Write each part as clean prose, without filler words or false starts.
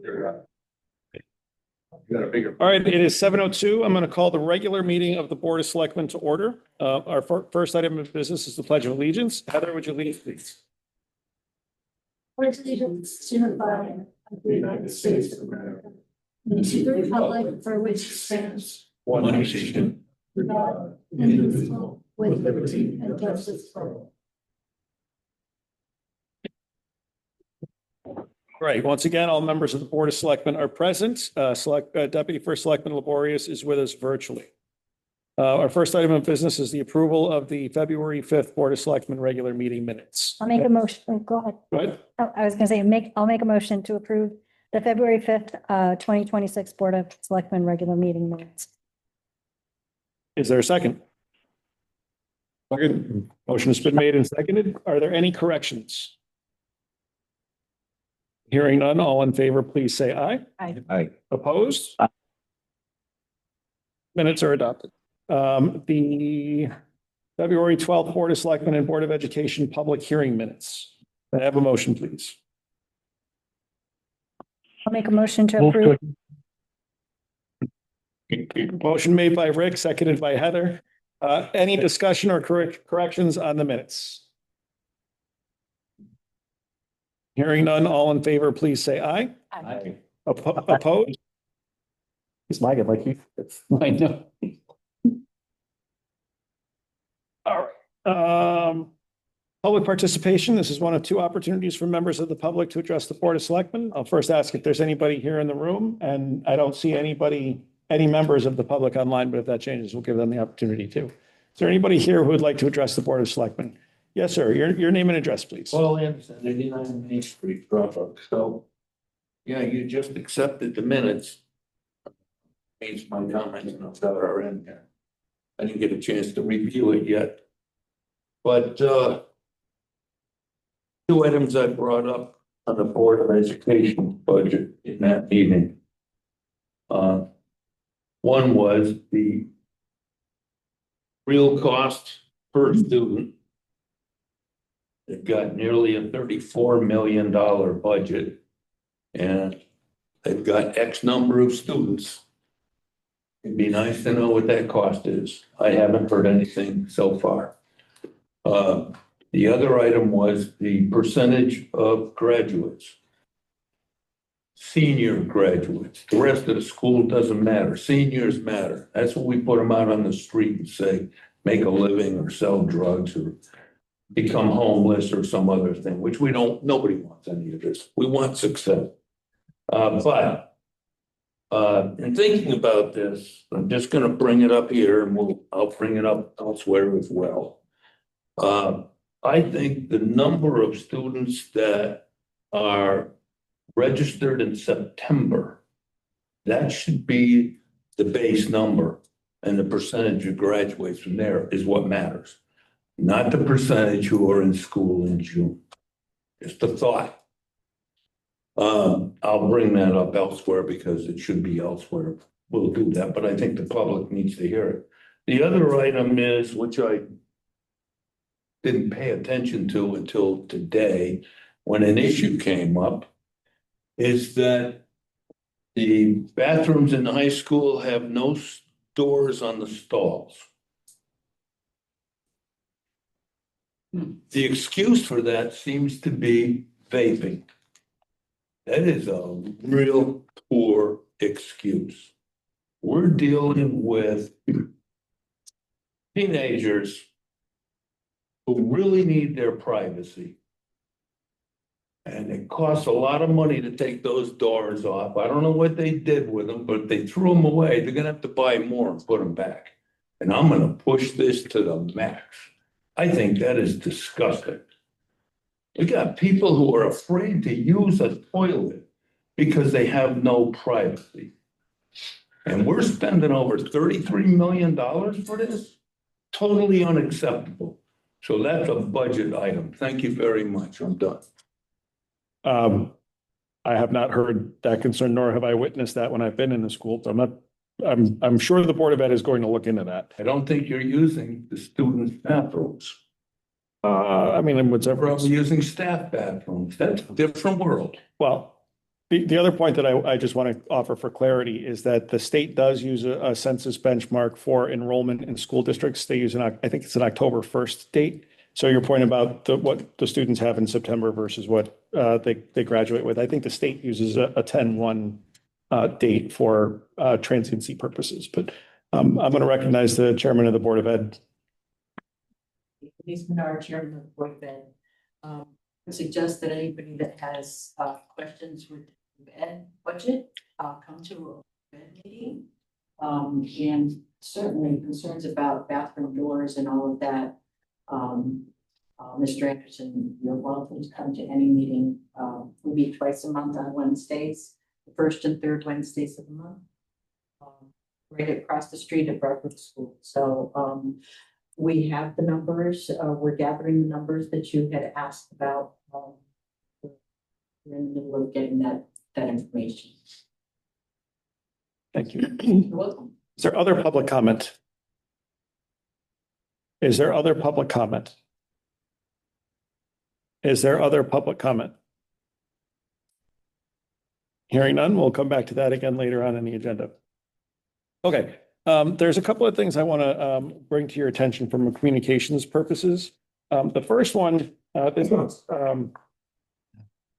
All right, it is 7:02. I'm going to call the regular meeting of the Board of Selectmen to order. Our first item of business is the Pledge of Allegiance. Heather, would you lead, please? Pledge allegiance to the flag of the United States of America and to the republic for which it stands, one nation, under God, indivisible, with liberty and justice for all. Right. Once again, all members of the Board of Selectmen are present. Deputy First Selectman Laborious is with us virtually. Our first item of business is the approval of the February 5th Board of Selectmen regular meeting minutes. I'll make a motion. Oh, go ahead. Go ahead. Oh, I was going to say, I'll make a motion to approve the February 5th, 2026 Board of Selectmen regular meeting minutes. Is there a second? Second. Motion has been made and seconded. Are there any corrections? Hearing none, all in favor, please say aye. Aye. Opposed? Minutes are adopted. The February 12th Board of Selectmen and Board of Education public hearing minutes. May I have a motion, please? I'll make a motion to approve. Motion made by Rick, seconded by Heather. Any discussion or corrections on the minutes? Hearing none, all in favor, please say aye. Aye. Opposed? He's lagging like you. I know. All right. Public participation. This is one of two opportunities for members of the public to address the Board of Selectmen. I'll first ask if there's anybody here in the room, and I don't see any members of the public online, but if that changes, we'll give them the opportunity too. Is there anybody here who would like to address the Board of Selectmen? Yes, sir. Your name and address, please. Paul Anderson, 89 Main Street, Norfolk. So, yeah, you just accepted the minutes. Changed my comments and that are in here. I didn't get a chance to review it yet. But two items I brought up on the Board of Education budget in that meeting. One was the real cost per student. They've got nearly a $34 million budget, and they've got X number of students. It'd be nice to know what that cost is. I haven't heard anything so far. The other item was the percentage of graduates. Senior graduates. The rest of the school doesn't matter. Seniors matter. That's what we put them out on the street and say, make a living or sell drugs or become homeless or some other thing, which we don't, nobody wants any of this. We want success. But in thinking about this, I'm just going to bring it up here and I'll bring it up elsewhere as well. I think the number of students that are registered in September, that should be the base number, and the percentage of graduates from there is what matters. Not the percentage who are in school in June. Just a thought. I'll bring that up elsewhere because it should be elsewhere. We'll do that, but I think the public needs to hear it. The other item is, which I didn't pay attention to until today, when an issue came up, is that the bathrooms in high school have no doors on the stalls. The excuse for that seems to be vaping. That is a real poor excuse. We're dealing with teenagers who really need their privacy. And it costs a lot of money to take those doors off. I don't know what they did with them, but they threw them away. They're gonna have to buy more and put them back. And I'm gonna push this to the max. I think that is disgusting. We got people who are afraid to use a toilet because they have no privacy. And we're spending over $33 million for this? Totally unacceptable. So that's a budget item. Thank you very much. I'm done. I have not heard that concern, nor have I witnessed that when I've been in the school. So I'm sure the Board of Ed is going to look into that. I don't think you're using the students' bathrooms. I mean, whatever. Probably using staff bathrooms. That's a different world. Well, The other point that I just want to offer for clarity is that the state does use a census benchmark for enrollment in school districts. They use I think it's an October 1st date. So your point about what the students have in September versus what they graduate with, I think the state uses a 10/1 date for transiency purposes. But I'm going to recognize the chairman of the Board of Ed. He's been our chairman of the Board of Ed. I suggest that anybody that has questions with the ed budget, come to a ed meeting. And certainly concerns about bathroom doors and all of that. Mr. Anderson, you're welcome to come to any meeting. We'll be twice a month on Wednesdays, the first and third Wednesdays of the month. Right across the street at Brookwood School. So we have the numbers. We're gathering the numbers that you had asked about. We're in the middle of getting that information. Thank you. You're welcome. Is there other public comment? Is there other public comment? Is there other public comment? Hearing none, we'll come back to that again later on in the agenda. Okay, there's a couple of things I want to bring to your attention from communications purposes. The first one,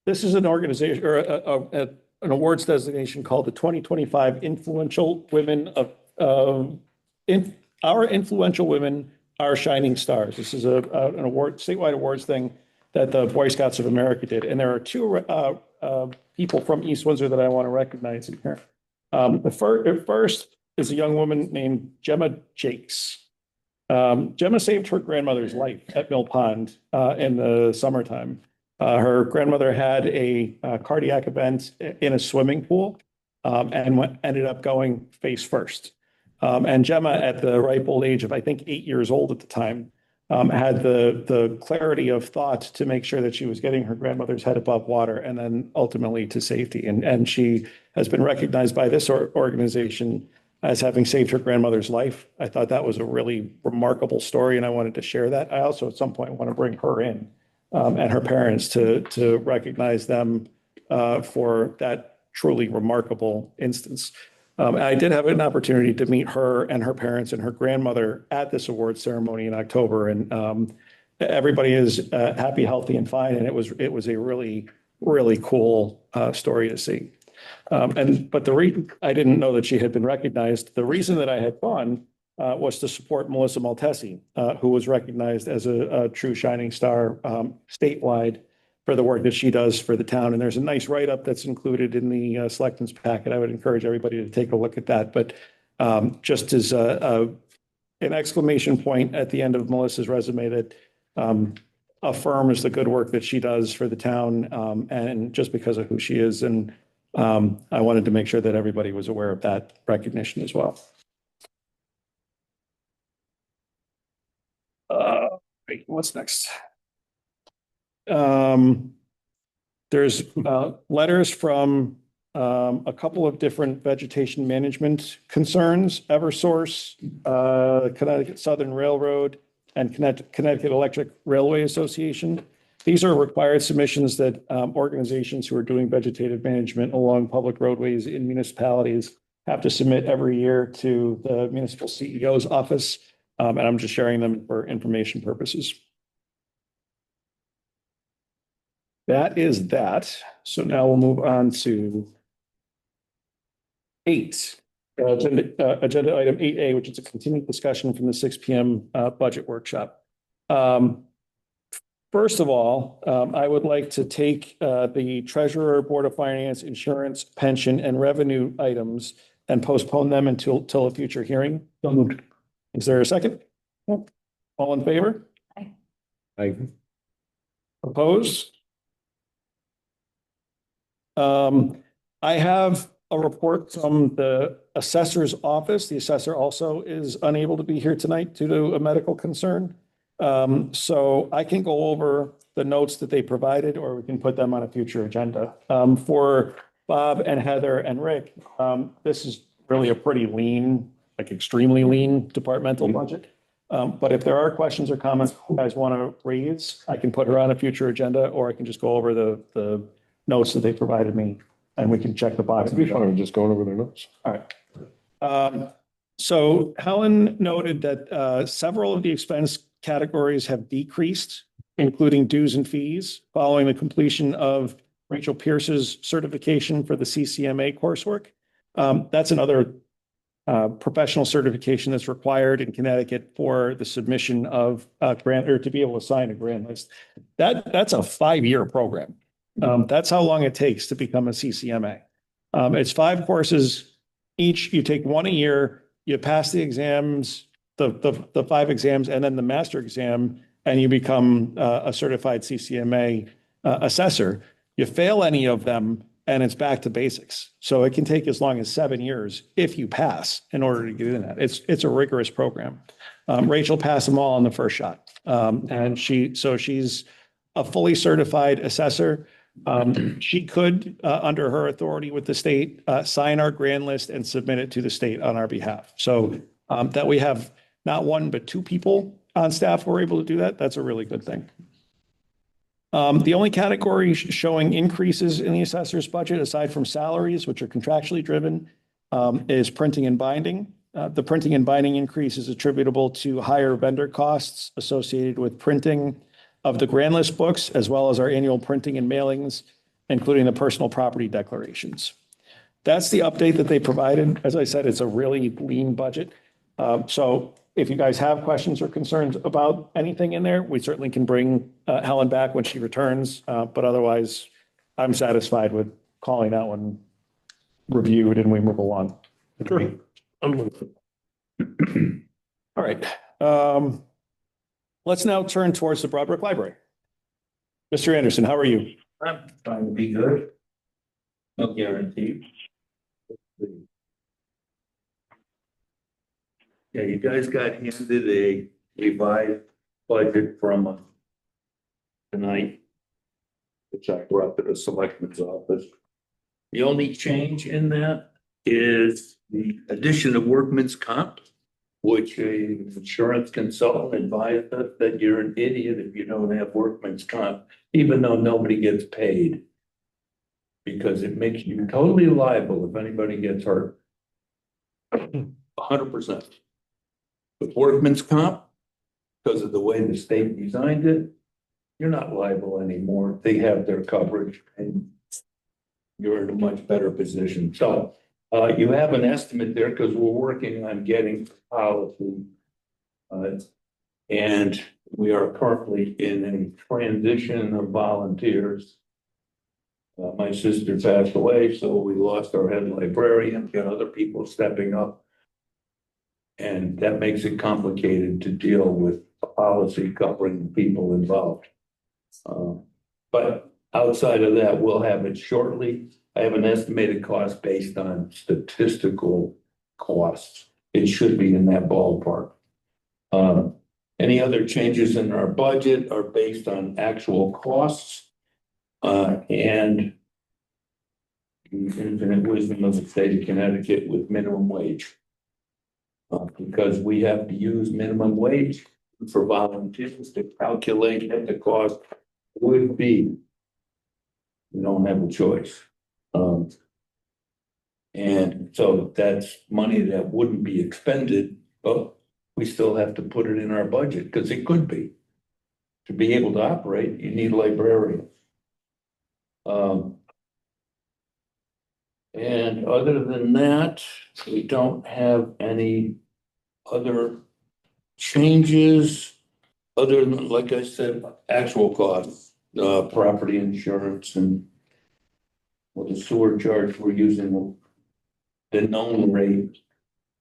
this is an organization or an awards designation called the 2025 Influential Women of Our Influential Women, Our Shining Stars. This is an award, statewide awards thing that the Boy Scouts of America did. And there are two people from East Windsor that I want to recognize in here. The first is a young woman named Gemma Jakes. Gemma saved her grandmother's life at Mill Pond in the summertime. Her grandmother had a cardiac event in a swimming pool and ended up going face first. And Gemma, at the ripe old age of, I think, 8 years old at the time, had the clarity of thought to make sure that she was getting her grandmother's head above water and then ultimately to safety. And she has been recognized by this organization as having saved her grandmother's life. I thought that was a really remarkable story, and I wanted to share that. I also, at some point, want to bring her in and her parents to recognize them for that truly remarkable instance. I did have an opportunity to meet her and her parents and her grandmother at this awards ceremony in October, and everybody is happy, healthy, and fine. And it was a really, really cool story to see. But the reason I didn't know that she had been recognized, the reason that I had gone was to support Melissa Maltesi, who was recognized as a true shining star statewide for the work that she does for the town. And there's a nice write-up that's included in the Selectmen's packet. I would encourage everybody to take a look at that. But just as an exclamation point at the end of Melissa's resume that affirms the good work that she does for the town, and just because of who she is. And I wanted to make sure that everybody was aware of that recognition as well. Wait, what's next? There's letters from a couple of different vegetation management concerns, Eversource, Connecticut Southern Railroad, and Connecticut Electric Railway Association. These are required submissions that organizations who are doing vegetative management along public roadways in municipalities have to submit every year to the municipal CEO's office. And I'm just sharing them for information purposes. That is that. So now we'll move on to 8. Agenda item 8A, which is a continued discussion from the 6 p.m. Budget workshop. First of all, I would like to take the Treasurer, Board of Finance, Insurance, Pension, and Revenue items and postpone them until a future hearing. So moved. Is there a second? Yep. All in favor? Aye. Aye. Opposed? I have a report from the assessor's office. The assessor also is unable to be here tonight due to a medical concern. So I can go over the notes that they provided, or we can put them on a future agenda. For Bob and Heather and Rick, this is really a pretty lean, like extremely lean departmental budget. But if there are questions or comments you guys want to raise, I can put her on a future agenda, or I can just go over the notes that they provided me and we can check the box. That'd be fine, just going over their notes. All right. So Helen noted that several of the expense categories have decreased, including dues and fees, following the completion of Rachel Pierce's certification for the CCMA coursework. That's another professional certification that's required in Connecticut for the submission of a grant, or to be able to sign a grant list. That's a 5-year program. That's how long it takes to become a CCMA. It's 5 courses each. You take 1 a year, you pass the exams, the 5 exams, and then the master exam, and you become a certified CCMA assessor. You fail any of them, and it's back to basics. So it can take as long as 7 years if you pass in order to get in that. It's a rigorous program. Rachel passed them all on the first shot. And she's a fully certified assessor. She could, under her authority with the state, sign our grand list and submit it to the state on our behalf. So that we have not 1, but 2 people on staff who are able to do that, that's a really good thing. The only category showing increases in the assessor's budget, aside from salaries, which are contractually driven, is printing and binding. The printing and binding increase is attributable to higher vendor costs associated with printing of the grand list books, as well as our annual printing and mailings, including the personal property declarations. That's the update that they provided. As I said, it's a really lean budget. So if you guys have questions or concerns about anything in there, we certainly can bring Helen back when she returns. But otherwise, I'm satisfied with calling that one reviewed and we move along. Sure. All right. Let's now turn towards the Broadbrook Library. Mr. Anderson, how are you? I'm trying to be good. No guarantee. Yeah, you guys got handed a revised budget from tonight, which I brought to the selectmen's office. The only change in that is the addition of workman's comp, which an insurance consultant advised us that you're an idiot if you don't have workman's comp, even though nobody gets paid. Because it makes you totally liable if anybody gets hurt. 100%. With workman's comp, because of the way the state designed it, you're not liable anymore. They have their coverage and you're in a much better position. So you have an estimate there because we're working on getting policy. And we are currently in a transition of volunteers. My sister passed away, so we lost our head librarian, got other people stepping up. And that makes it complicated to deal with a policy covering the people involved. But outside of that, we'll have it shortly. I have an estimated cost based on statistical costs. It should be in that ballpark. Any other changes in our budget are based on actual costs and the infinite wisdom of the state of Connecticut with minimum wage. Because we have to use minimum wage for volunteers to calculate what the cost would be. We don't have a choice. And so that's money that wouldn't be expended, but we still have to put it in our budget because it could be. To be able to operate, you need librarians. And other than that, we don't have any other changes other than, like I said, actual costs, property insurance and the sewer charge we're using the known rate.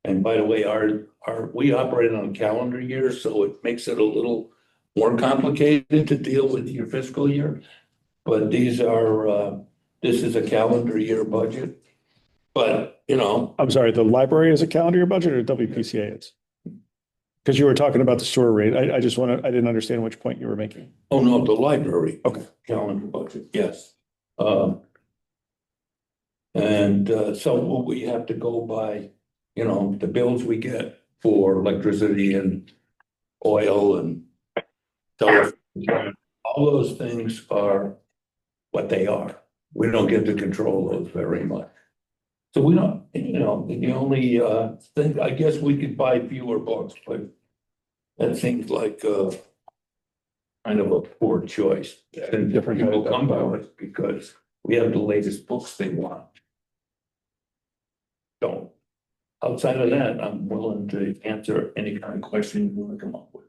And by the way, we operate on a calendar year, so it makes it a little more complicated to deal with your fiscal year. But these are, this is a calendar year budget. But, you know. I'm sorry, the library is a calendar year budget or WPCA is? Because you were talking about the sewer rate. I didn't understand which point you were making. Oh, no, the library. Okay. Calendar budget, yes. So we have to go by, you know, the bills we get for electricity and oil and telephone. All those things are what they are. we don't get to control those very much. So we don't, the only thing, I guess we could buy fewer books, but that seems like kind of a poor choice. And different people come by us because we have the latest books they want. So outside of that, I'm willing to answer any kind of question you want to come up with.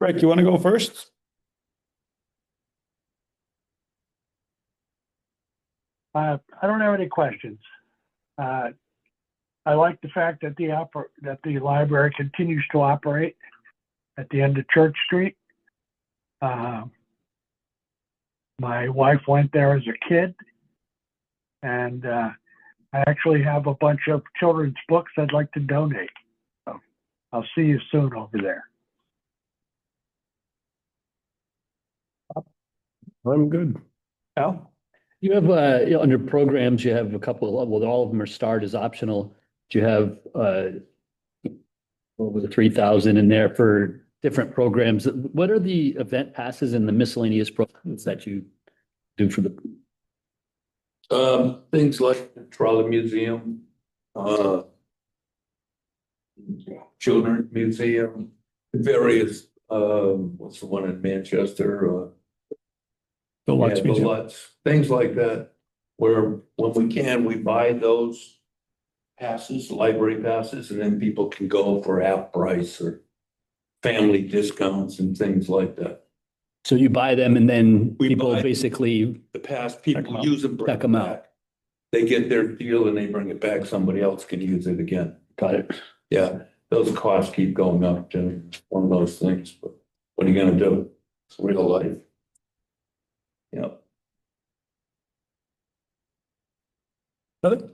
Greg, you want to go first? I don't have any questions. I like the fact that the library continues to operate at the end of Church Street. My wife went there as a kid, and I actually have a bunch of children's books I'd like to donate. So I'll see you soon over there. I'm good. Al? You have, under programs, you have a couple, well, all of them are starred as optional. Do you have, over the 3,000 in there for different programs? What are the event passes and the miscellaneous programs that you do for the? Things like the Trolley Museum, Children's Museum, various, what's the one in Manchester? The Lutz The Museum. Lutz, things like that, where when we can, we buy those passes, library passes, and then people can go for half price or family discounts and things like that. So you buy them and then We people buy- basically, The past Check people 'em out. use them, bring Check them 'em out. back. They get their deal and they bring it back, somebody else can use it again. got it. Yeah, those costs keep going up, Jim, one of those things, but what are you gonna do? It's real life. Yeah. Nothing?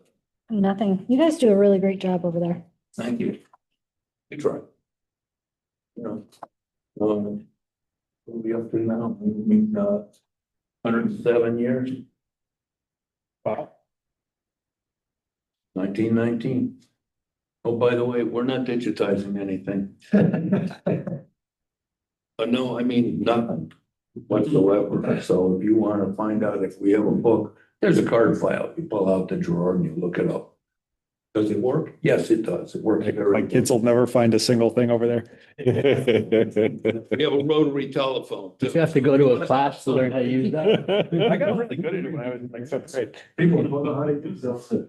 Nothing. You guys do a really great job over there. Thank you. You try. You know, we'll be up to now, 107 years, Wow. 1919. Oh, by the way, we're not digitizing anything. No, I mean, nothing whatsoever. So if you want to find out if we have a book, there's a card file. You pull out the drawer and you look it up. Does it work? Yes, it does. It works very My well. kids will never find a single thing over there. We have a rotary telephone You too. have to go to a class to learn how to use that. I got really good at it when I was in like fifth grade. People don't know how to do something.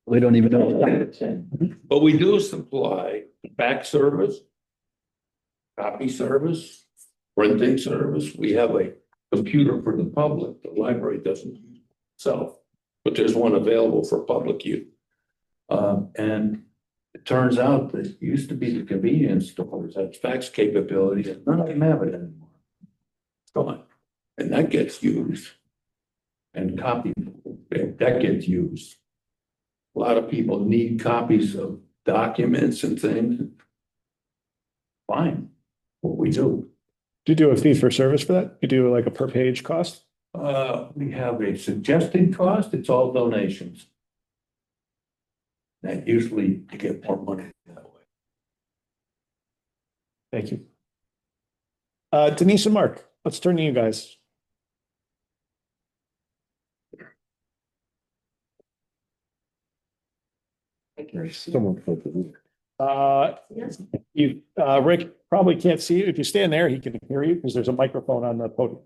We don't even know what that is. But we do supply fax service, copy service, printing service. We have a computer for the public. The library doesn't use itself, but there's one available for public use. And it turns out that it used to be the convenience stores had fax capability and none of them have it anymore. It's gone. And that gets used. And copy, that gets used. A lot of people need copies of documents and things. Fine, what we do. Do you do a fee for service for that? You do like a per page cost? We have a suggested cost, it's all donations. That usually you get more money that way. Thank you. Denise and Mark, let's turn to you guys. Someone put the- Rick probably can't see you. If you stand there, he can hear you because there's a microphone on the podium.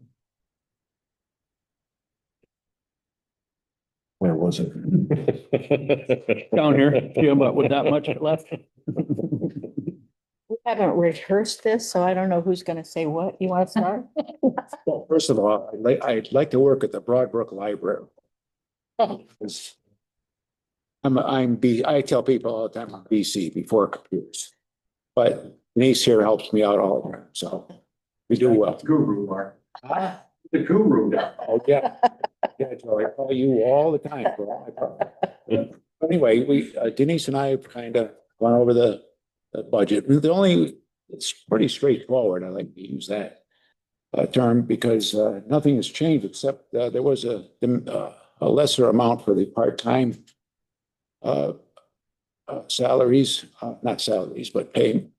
Where was it? Down here, Jim, but with that much left. We haven't rehearsed this, so I don't know who's gonna say what. You want to start? Well, first of all, I'd like to work at the Broadbrook Library. I tell people all the time I'm BC, before computers. But Denise here helps me out all the time, so we do well. Guru, Mark. The guru. Oh, yeah. Yeah, Joe, I call you all the time for all my problems. But anyway, Denise and I have kind of gone over the budget. It's pretty straightforward. I like to use that term because nothing has changed except there was a lesser amount for the part-time salaries, not salaries, but payments.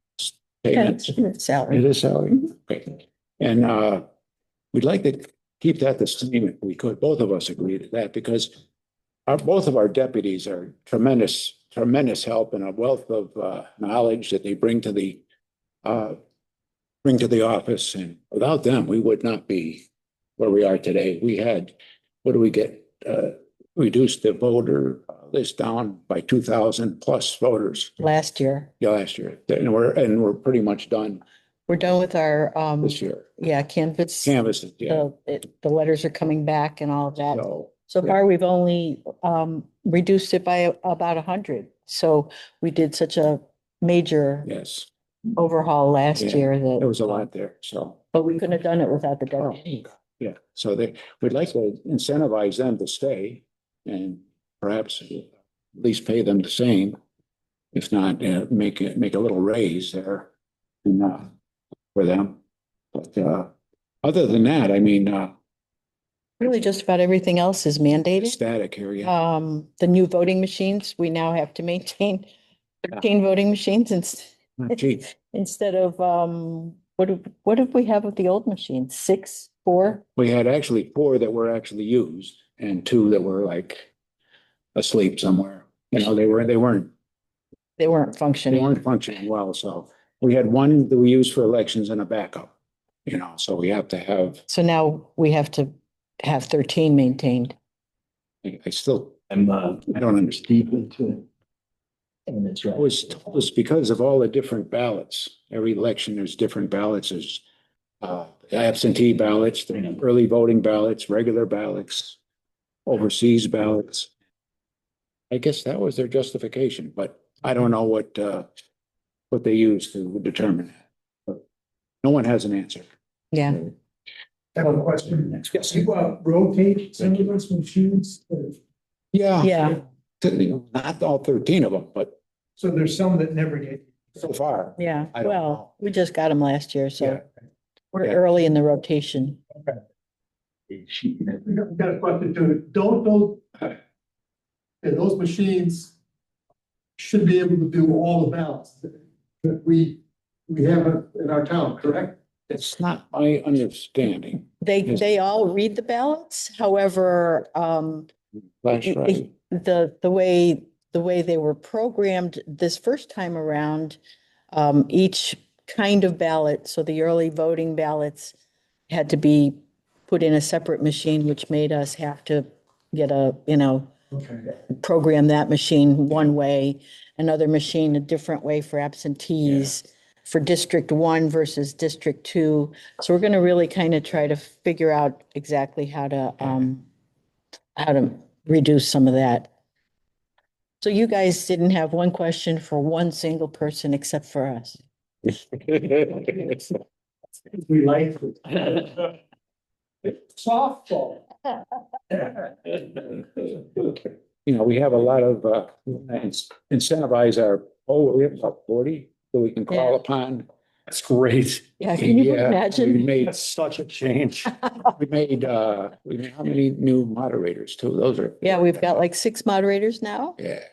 Salary. It is salary. Okay. And we'd like to keep that the same if we could. Both of us agree to that because both of our deputies are tremendous help and a wealth of knowledge that they bring to the office. And without them, we would not be where we are today. We had, what do we get? Reduced the voter list down by 2,000 plus voters. Last year. Yeah, last year. And we're pretty much done We're done with our, this year. yeah, canvas. Canvases, yeah. The letters are coming back and all of that. So, So far, we've only reduced it by about 100. So we did such a major yes, overhaul last Yeah, year there that, was a lot there, so. but we couldn't have done it without the deputy. Yeah, so we'd like to incentivize them to stay and perhaps at least pay them the same. If not, make a little raise there and, for them. But, other than that, I mean, Really just about everything else is mandated. static here, yeah. The new voting machines, we now have to maintain 13 voting machines Gee, instead of, what did we have with the old machines? 6, 4? we had actually 4 that were actually used and 2 that were like asleep somewhere. You know, they weren't They weren't functioning. functioning well, so we had 1 that we used for elections and a backup. You know, so we have to have, So now we have to have 13 maintained. I still, I don't understand. deep into it. And it's right. It was told us because of all the different ballots. Every election, there's different ballots. There's absentee ballots, early voting ballots, regular ballots, overseas ballots. I guess that was their justification, but I don't know what they used to determine that. But no one has an answer. Yeah. I have a question. Yes, you rotate some of those machines? Yeah. Yeah. Not all 13 of them, but So there's some that never get. so far. Yeah. I don't know. Well, we just got them last year, Yeah. so we're Yeah. early in the rotation. I've got a question too. Don't those machines should be able to do all the ballots that we have in our town, correct? It's not my understanding. They all read the ballots. However, Flash drive. the way they were programmed this first time around, each kind of ballot, so the early voting ballots had to be put in a separate machine, which made us have to get Okay. program that machine one way, another machine a different way for absentees, for District 1 versus District 2. So we're going to really kind of try to figure out exactly how to reduce some of that. So you guys didn't have one question for one single person except for us. We like it. Softball. You know, we have a lot of incentivize we have about 40 that we can call Yeah. upon. That's great. Yeah, can you Yeah, imagine? We made, That's such a change. how many new moderators too? Those are. Yeah, we've got like 6 moderators now. Yeah,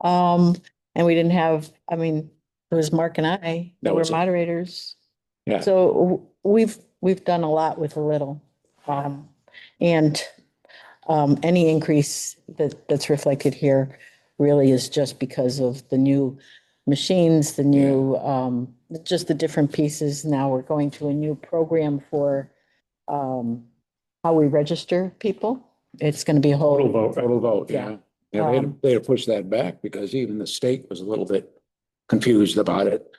And we didn't have, I mean, it was Mark and I That that were was it. moderators. yeah. So we've done a lot with a little. And any increase that's reflected here really is just because of the new machines, the new, just the different pieces. Now we're going to a new program for how we register people. It's going to be a Total whole, vote. Total vote, yeah. Yeah, they had to push that back because even the state was a little bit confused about it.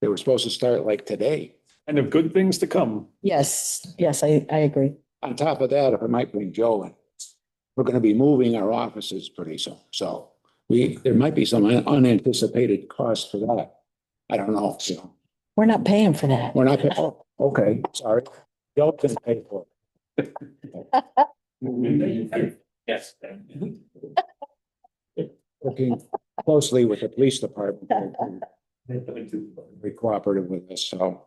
They were supposed to start like today. And of good things to come. yes, I agree. On top of that, if I might bring Joe in, we're gonna be moving our offices pretty soon, so there might be some unanticipated costs for that. I don't know, We're not paying for that. we're not, oh, okay, sorry. Joe can pay for it. Yes. Working closely with the police department. Be cooperative with us, so.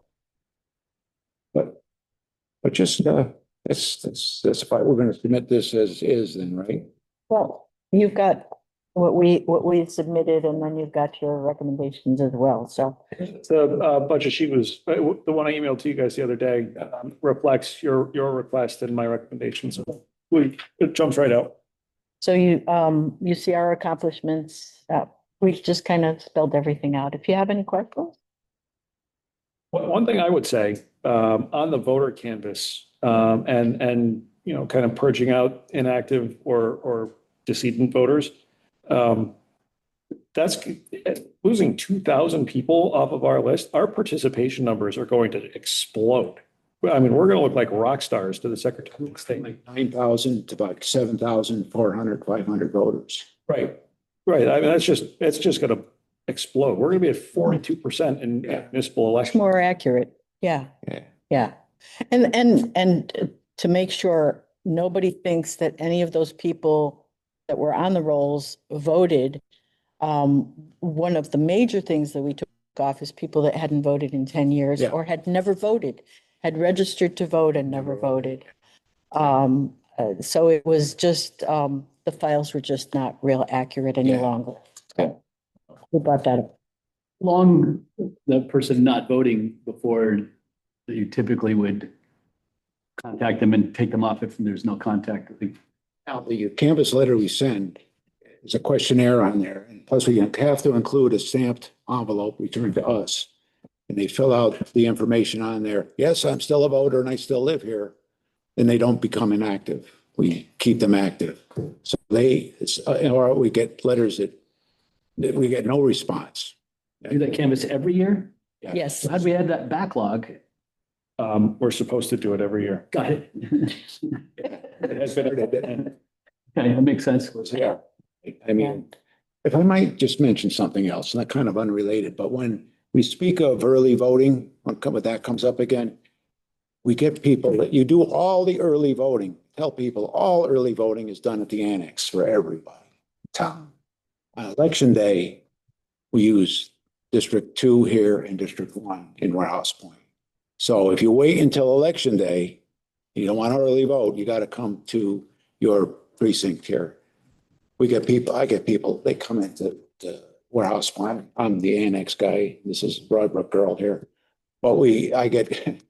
But just, that's why we're gonna submit this as is then, right? Well, you've got what we submitted, and then you've got your recommendations as well, so. The budget sheet was, the one I emailed to you guys the other day, reflects your request and my recommendations. It jumps right out. So you see our accomplishments, we've just kind of spelled everything out. If you have any questions? One thing I would say, on the voter canvas, and, you know, kind of purging out inactive or decedent voters, that's losing 2,000 people off of our list. Our participation numbers are going to explode. I mean, we're going to look like rock stars to the Secretary of State. Like 9,000 to about 7,400, 500 voters. Right, right. I mean, it's just going to explode. We're going to be at 42% in municipal Much elections. more accurate, yeah. Yeah. Yeah. And to make sure nobody thinks that any of those people that were on the rolls voted, one of the major things that we took off is people that hadn't voted in 10 years Yeah. or had never voted, had registered to vote and never voted. So it was just, the files were just not real accurate any Yeah. longer. So we brought that up. Long the person not voting before you typically would contact them and take them off if there's no contact. I think. Now, the canvas letter we send is a questionnaire on there. And plus we have to include a stamped envelope returned to us. And they fill out the information on there. Yes, I'm still a voter and I still live here. And they don't become inactive. We keep them active. So or we get letters that we get no response. Do that canvas every year? Yes. So how do we add that backlog? We're supposed to do it every year. Got it. It has been. Okay, that makes sense. Yeah. I mean, if I might just mention something else, not kind of unrelated, but when we speak of early voting, when that comes up again, we get people that you do all the early voting, tell people all early voting is done at the annex for everybody. Town. On election day, we use District 2 here and District 1 in Warehouse Point. So if you wait until election day, you don't want to early vote, you got to come to your precinct here. I get people, they come into the Warehouse Point. I'm the annex guy. This is Broadbrook girl here. But I get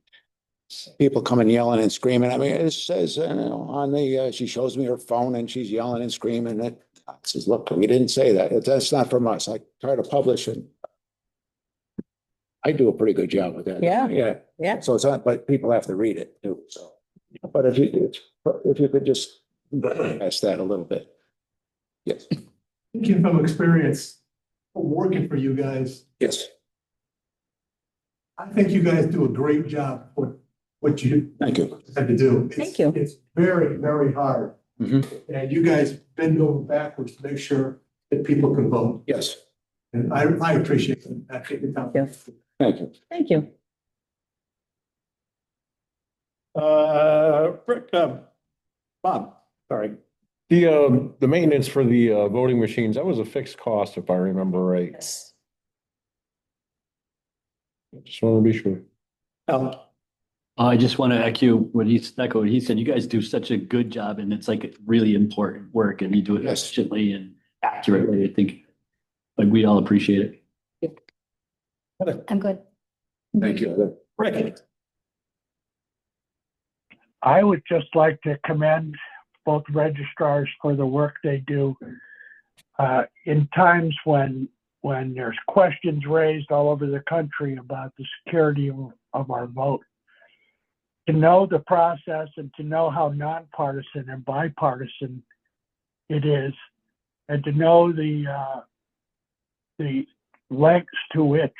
people coming yelling and screaming. I mean, it says, on the, she shows me her phone and she's yelling and screaming. And I says, look, we didn't say that. That's not from us. I try to publish and I do a pretty good job with that. Yeah. Yeah. Yeah. So it's not, but people have to read it too. So, but if you could just ask that a little bit. Yes. Thinking from experience, working for you guys, Yes. I think you guys do a great job with what you Thank you. had to do. Thank you. It's very, very hard. Mhm. And you guys bend over backwards to make sure that people can vote. Yes. And I appreciate it. I take the time. Yeah. Thank you. Thank you. Rick, Bob, sorry. The maintenance for the voting machines, that was a fixed cost, if I remember right. Yes. Just want to be sure. I just want to echo what he said. You guys do such a good job and it's like really important work and you do it Yes. efficiently and accurately. I think like we all appreciate it. I'm good. Thank you. Rick. I would just like to commend both registrars for the work they do. In times when there's questions raised all over the country about the security of our vote, to know the process and to know how nonpartisan and bipartisan it is, and to know the lengths to which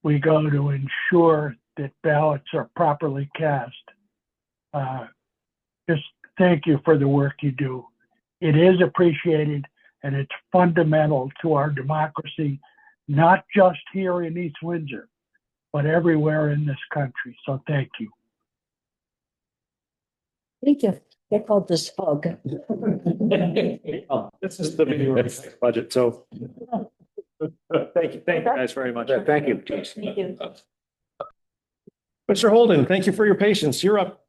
we go to ensure that ballots are properly cast. Just thank you for the work you do. It is appreciated and it's fundamental to our democracy, not just here in East Windsor, but everywhere in this country. So thank you. Thank you. They called this hug. This is the video budget, so. Thank you guys very much. Thank you, Jason. Thank you. Mr. Holden, thank you for your patience. You're up.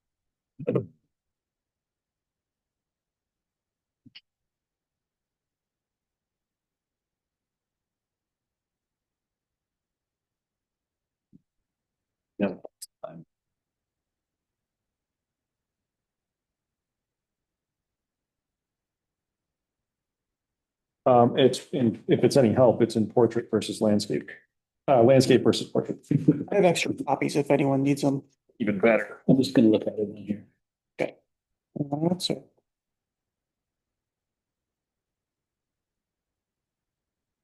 No. If it's any help, it's in portrait versus landscape, landscape versus portrait. I have extra copies if anyone needs them. Even better. I'm just gonna look at it on here. That's it.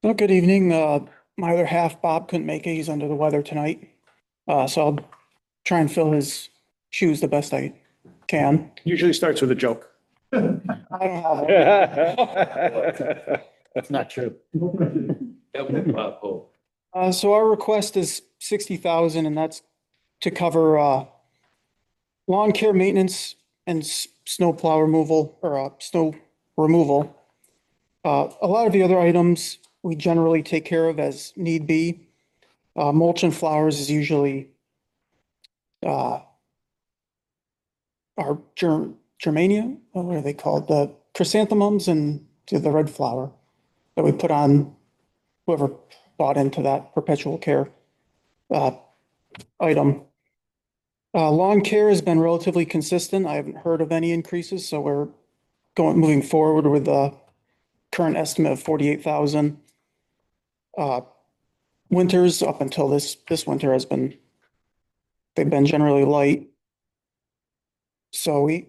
Well, good evening. My other half, Bob, couldn't make it. He's under the weather tonight. So I'll try and fill his shoes the best I can. Usually starts with a joke. I don't have one. That's not true. So our request is 60,000, and that's to cover lawn care maintenance and snow plow removal or snow removal. A lot of the other items we generally take care of as need be. Mulch and flowers is usually our germania, what are they called? The chrysanthemums and the red flower that we put on whoever bought into that perpetual care item. Lawn care has been relatively consistent. I haven't heard of any increases, so we're moving forward with the current estimate of 48,000. Winters up until this winter they've been generally light. So we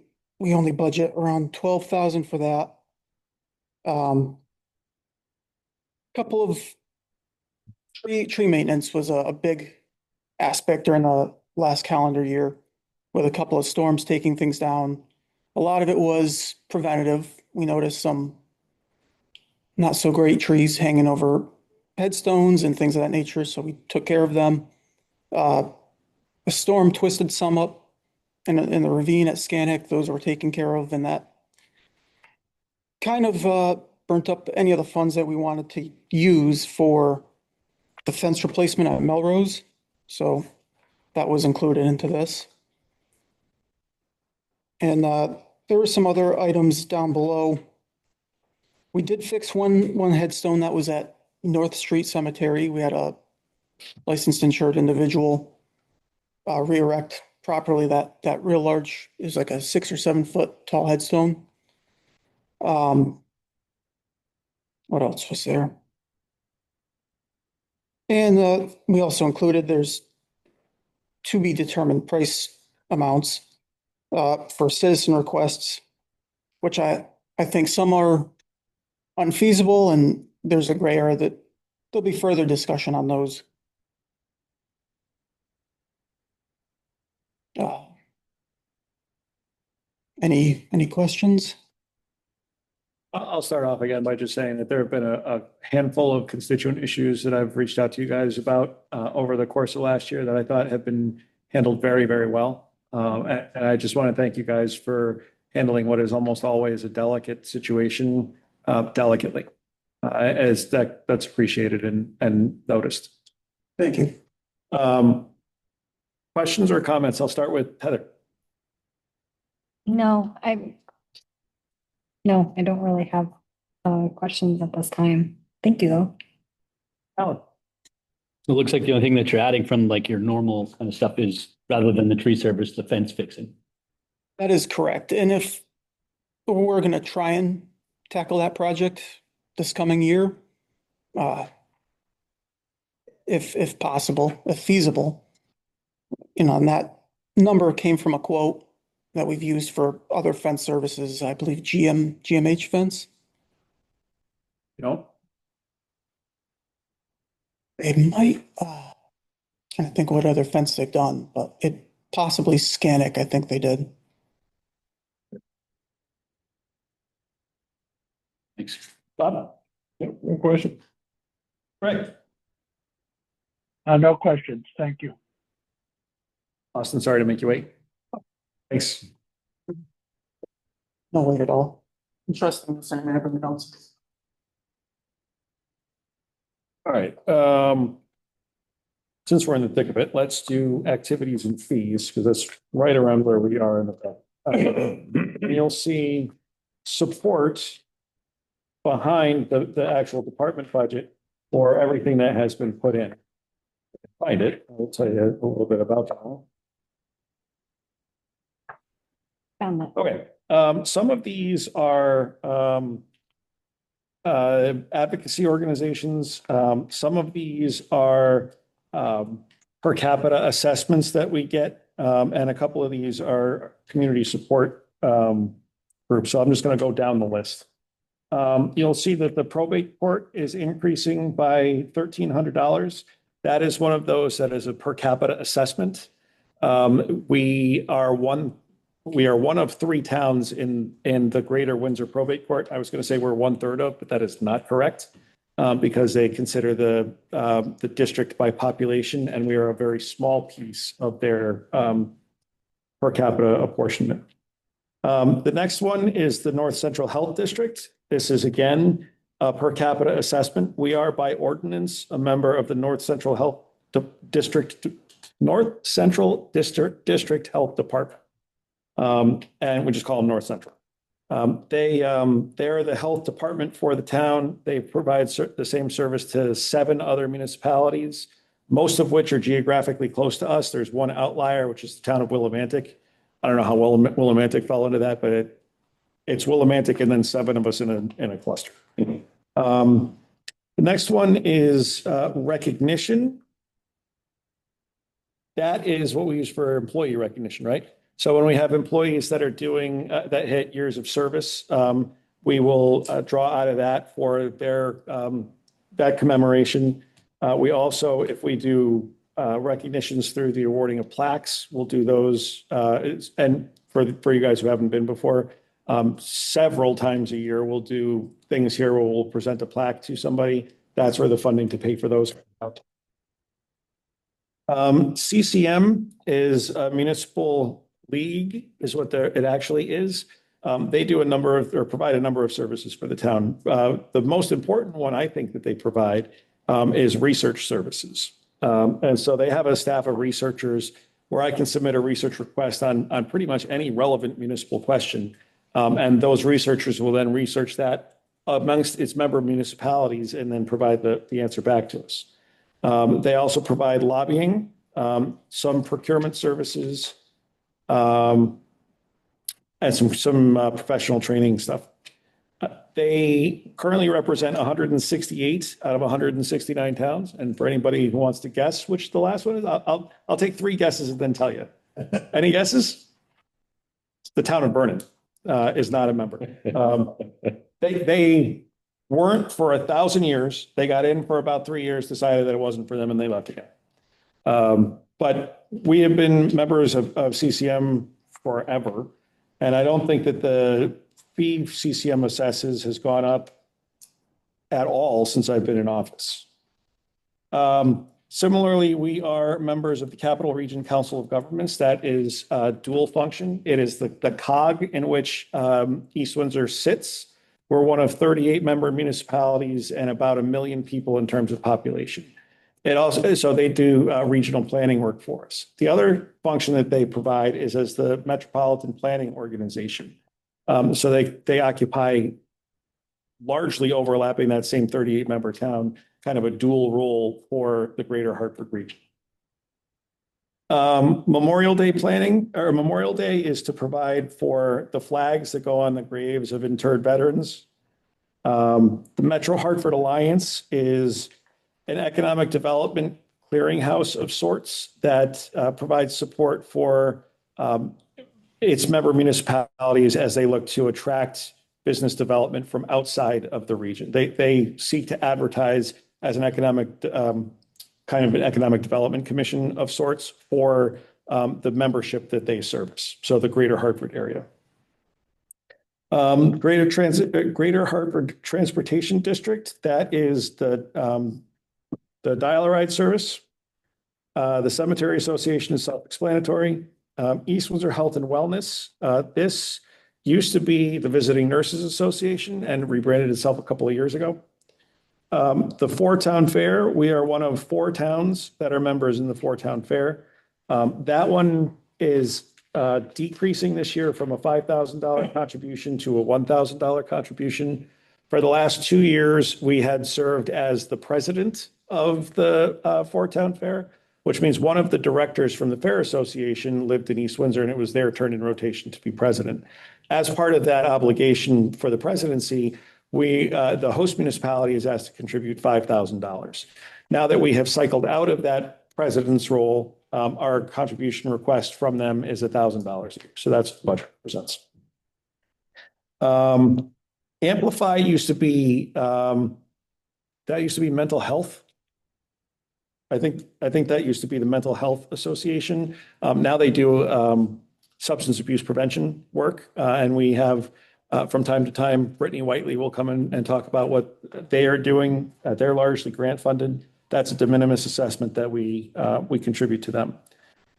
only budget around 12,000 for that. Couple of tree maintenance was a big aspect during the last calendar year with a couple of storms taking things down. A lot of it was preventative. We noticed some not so great trees hanging over headstones and things of that nature, so we took care of them. A storm twisted some up in the ravine at Scannick. Those were taken care of, and that kind of burnt up any of the funds that we wanted to use for the fence replacement at Melrose. So that was included into this. And there were some other items down below. We did fix one headstone that was at North Street Cemetery. We had a licensed insured individual re-erect properly that real large is like a 6 or 7 foot tall headstone. What else was there? And we also included there's to be determined price amounts for citizen requests, which I think some are unfeasible, and there's a gray area that there'll be further discussion on those. Any questions? I'll start off again by just saying that there have been a handful of constituent issues that I've reached out to you guys about over the course of last year that I thought have been handled very, very well. And I just want to thank you guys for handling what is almost always a delicate situation delicately. As that's appreciated and noticed. Thank you. Questions or comments? I'll start with Heather. No, I don't really have questions at this time. Thank you, though. Alan. So it looks like the only thing that you're adding from like your normal kind of stuff is rather than the tree service, the fence fixing. That is correct. And if we're going to try and tackle that project this coming year, if possible, if feasible, and that number came from a quote that we've used for other fence services, I believe GMH fence. You know, They might, trying to think what other fence they've done, but it possibly Scannick, I think they did. Thanks. Bob. No question. Right. No questions. Thank you. Austin, sorry to make you wait. Thanks. No wait at all. Interesting, the same as everyone else. All right. Since we're in the thick of it, let's do activities and fees because that's right around where we are in the. You'll see support behind the actual department budget for everything that has been put in. Find it. I'll tell you a little bit about that. Found that. Okay, some of these are advocacy organizations. Some of these are per capita assessments that we get, and a couple of these are community support groups. So I'm just going to go down the list. You'll see that the probate court is increasing by $1,300. That is one of those that is a per capita assessment. We are one of three towns in the greater Windsor probate court. I was going to say we're 1/3 of, but that is not correct, because they consider the district by population, and we are a very small piece of their per capita apportionment. The next one is the North Central Health District. This is again a per capita assessment. We are by ordinance a member of the North Central District Health Department. And we just call them North Central. They're the health department for the town. They provide the same service to 7 other municipalities, most of which are geographically close to us. There's one outlier, which is the town of Willimantic. I don't know how Willimantic fell into that, but it's Willimantic and then 7 of us in a cluster. The next one is recognition. That is what we use for employee recognition, right? So when we have employees that are doing that hit years of service, we will draw out of that for their that commemoration. We also, if we do recognitions through the awarding of plaques, we'll do those. And for you guys who haven't been before, several times a year, we'll do things here where we'll present a plaque to somebody. That's where the funding to pay for those. CCM is a municipal league, is what it actually is. They do provide a number of services for the town. The most important one I think that they provide is research services. And so they have a staff of researchers where I can submit a research request on pretty much any relevant municipal question. And those researchers will then research that amongst its member municipalities and then provide the answer back to us. They also provide lobbying, some procurement services, and some professional training stuff. They currently represent 168 out of 169 towns. And for anybody who wants to guess which the last one is, I'll take 3 guesses and then tell you. Any guesses? The town of Vernon is not a member. They weren't for 1,000 years. They got in for about 3 years, decided that it wasn't for them, and they left again. But we have been members of CCM forever, and I don't think that the fee CCM assesses has gone up at all since I've been in office. Similarly, we are members of the Capital Region Council of Governments. That is dual function. It is the cog in which East Windsor sits. We're one of 38 member municipalities and about 1 million people in terms of population. So they do regional planning work for us. The other function that they provide is as the Metropolitan Planning Organization. So they occupy, largely overlapping that same 38 member town, kind of a dual role for the greater Hartford region. Memorial Day planning, or Memorial Day, is to provide for the flags that go on the graves of interred veterans. The Metro Hartford Alliance is an economic development clearinghouse of sorts that provides support for its member municipalities as they look to attract business development from outside of the region. They seek to advertise as an economic kind of an economic development commission of sorts for the membership that they service. So the greater Hartford area. Greater Hartford Transportation District, that is the dial-a-ride service. The Cemetery Association is self-explanatory. East Windsor Health and Wellness. This used to be the Visiting Nurses Association and rebranded itself a couple of years ago. The Four-Town Fair, we are one of 4 towns that are members in the Four-Town Fair. That one is decreasing this year from a $5,000 contribution to a $1,000 contribution. For the last 2 years, we had served as the president of the Four Town Fair, which means one of the directors from the Fair Association lived in East Windsor, and it was their turn in rotation to be president. As part of that obligation for the presidency, the host municipality is asked to contribute $5,000. Now that we have cycled out of that president's role, our contribution request from them is $1,000 a year. So that's what it represents. Amplify used to be mental health. I think that used to be the Mental Health Association. Now they do substance abuse prevention work, and we have from time to time, Brittany Whiteley will come in and talk about what they are doing. They're largely grant funded. That's a de minimis assessment that we contribute to them.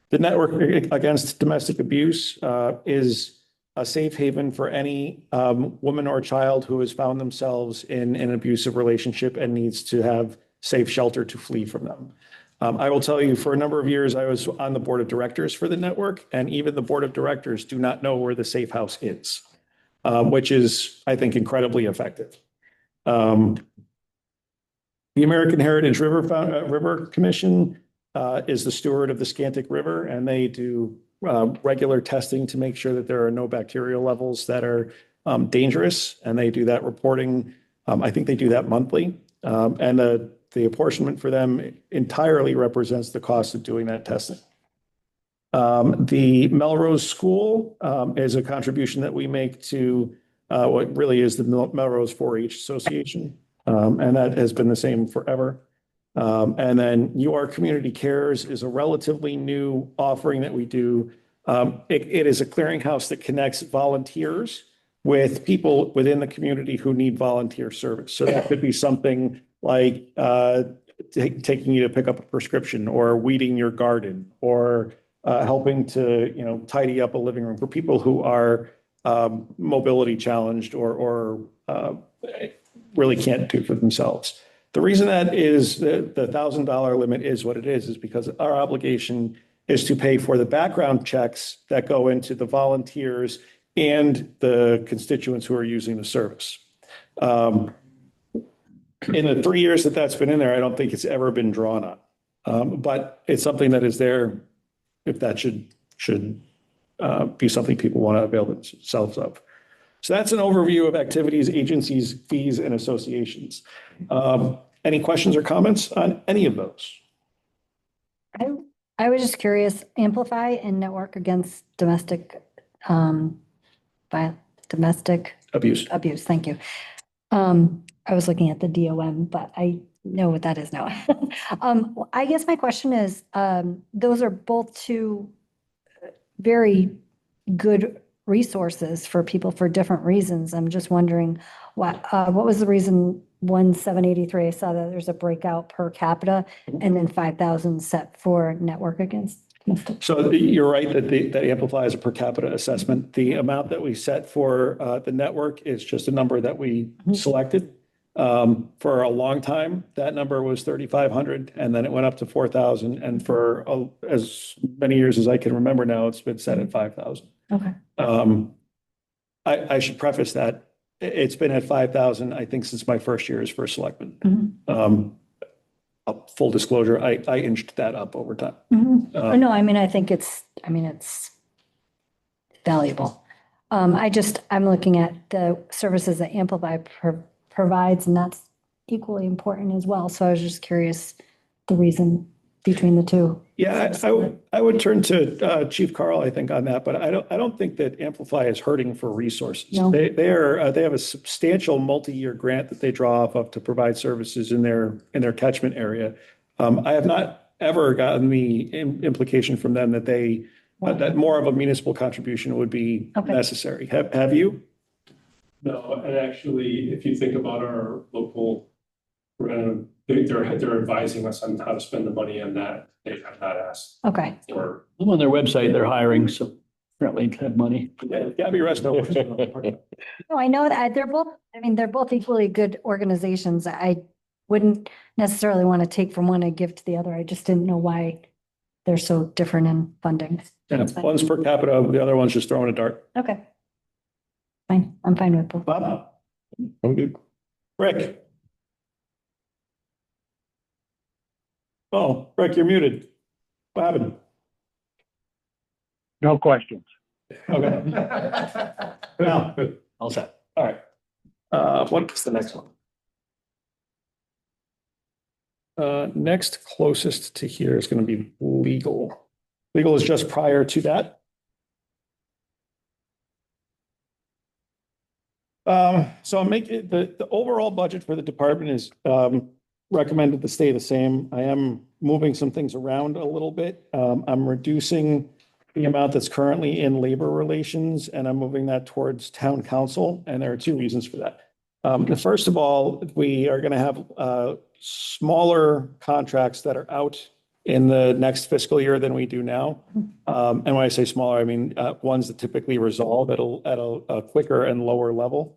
The Network Against Domestic Abuse is a safe haven for any woman or child who has found themselves in an abusive relationship and needs to have safe shelter to flee from them. I will tell you, for a number of years, I was on the board of directors for the network, and even the board of directors do not know where the safe house is, which is, I think, incredibly effective. The American Heritage River Commission is the steward of the Scantic River, and they do regular testing to make sure that there are no bacterial levels that are dangerous, and they do that reporting. I think they do that monthly, and the apportionment for them entirely represents the cost of doing that testing. The Melrose School is a contribution that we make to what really is the Melrose 4-H Association, and that has been the same forever. And then UR Community Cares is a relatively new offering that we do. It is a clearinghouse that connects volunteers with people within the community who need volunteer service. So that could be something like taking you to pick up a prescription, or weeding your garden, or helping to tidy up a living room for people who are mobility challenged or really can't do for themselves. The reason that is the $1,000 limit is what it is because our obligation is to pay for the background checks that go into the volunteers and the constituents who are using the service. In the 3 years that that's been in there, I don't think it's ever been drawn on. But it's something that is there if that should be something people want to avail themselves of. So that's an overview of activities, agencies, fees, and associations. Any questions or comments on any of those? I was just curious, Amplify and Network Against Domestic abuse, thank you. I was looking at the DOM, but I know what that is now. I guess my question is, those are both two very good resources for people for different reasons. I'm just wondering what was the reason 783, I saw that there's a breakout per capita and then 5,000 set for Network Against Domestic. So you're right that Amplify is a per capita assessment. The amount that we set for the network is just a number that we selected. For a long time, that number was 3,500, and then it went up to 4,000. And for as many years as I can remember now, it's been set at 5,000. Okay. I should preface that it's been at 5,000, I think, since my first year as first selectman. Full disclosure, I inched that up over time. No, I mean, I think it's valuable. I'm looking at the services that Amplify provides, and that's equally important as well. So I was just curious the reason between the two. Yeah, I would turn to Chief Carl, I think, on that, but I don't think that Amplify is hurting for resources. No. They have a substantial multi-year grant that they draw off of to provide services in their catchment area. I have not ever gotten the implication from them that that more of a municipal contribution would be necessary. Have you? No, and actually, if you think about our local, they're advising us on how to spend the money on that. They have not asked. Okay. Or I'm on their website, they're hiring, so apparently have money. Gabby Resto. No, I know that they're both equally good organizations. I wouldn't necessarily want to take from one and give to the other. I just didn't know why they're so different in funding. Yeah, one's per capita, the other one's just throwing a dart. Okay. Fine. I'm fine with both. Bob? I'm good. Rick? Oh, Rick, you're muted. What happened? No questions. Okay. Now, All set. all right. What's the next one? Next closest to here is going to be legal. Legal is just prior to that. So I'm making the overall budget for the department is recommended to stay the same. I am moving some things around a little bit. I'm reducing the amount that's currently in labor relations, and I'm moving that towards town council, and there are two reasons for that. First of all, we are going to have smaller contracts that are out in the next fiscal year than we do now. And when I say smaller, I mean ones that typically resolve at a quicker and lower level.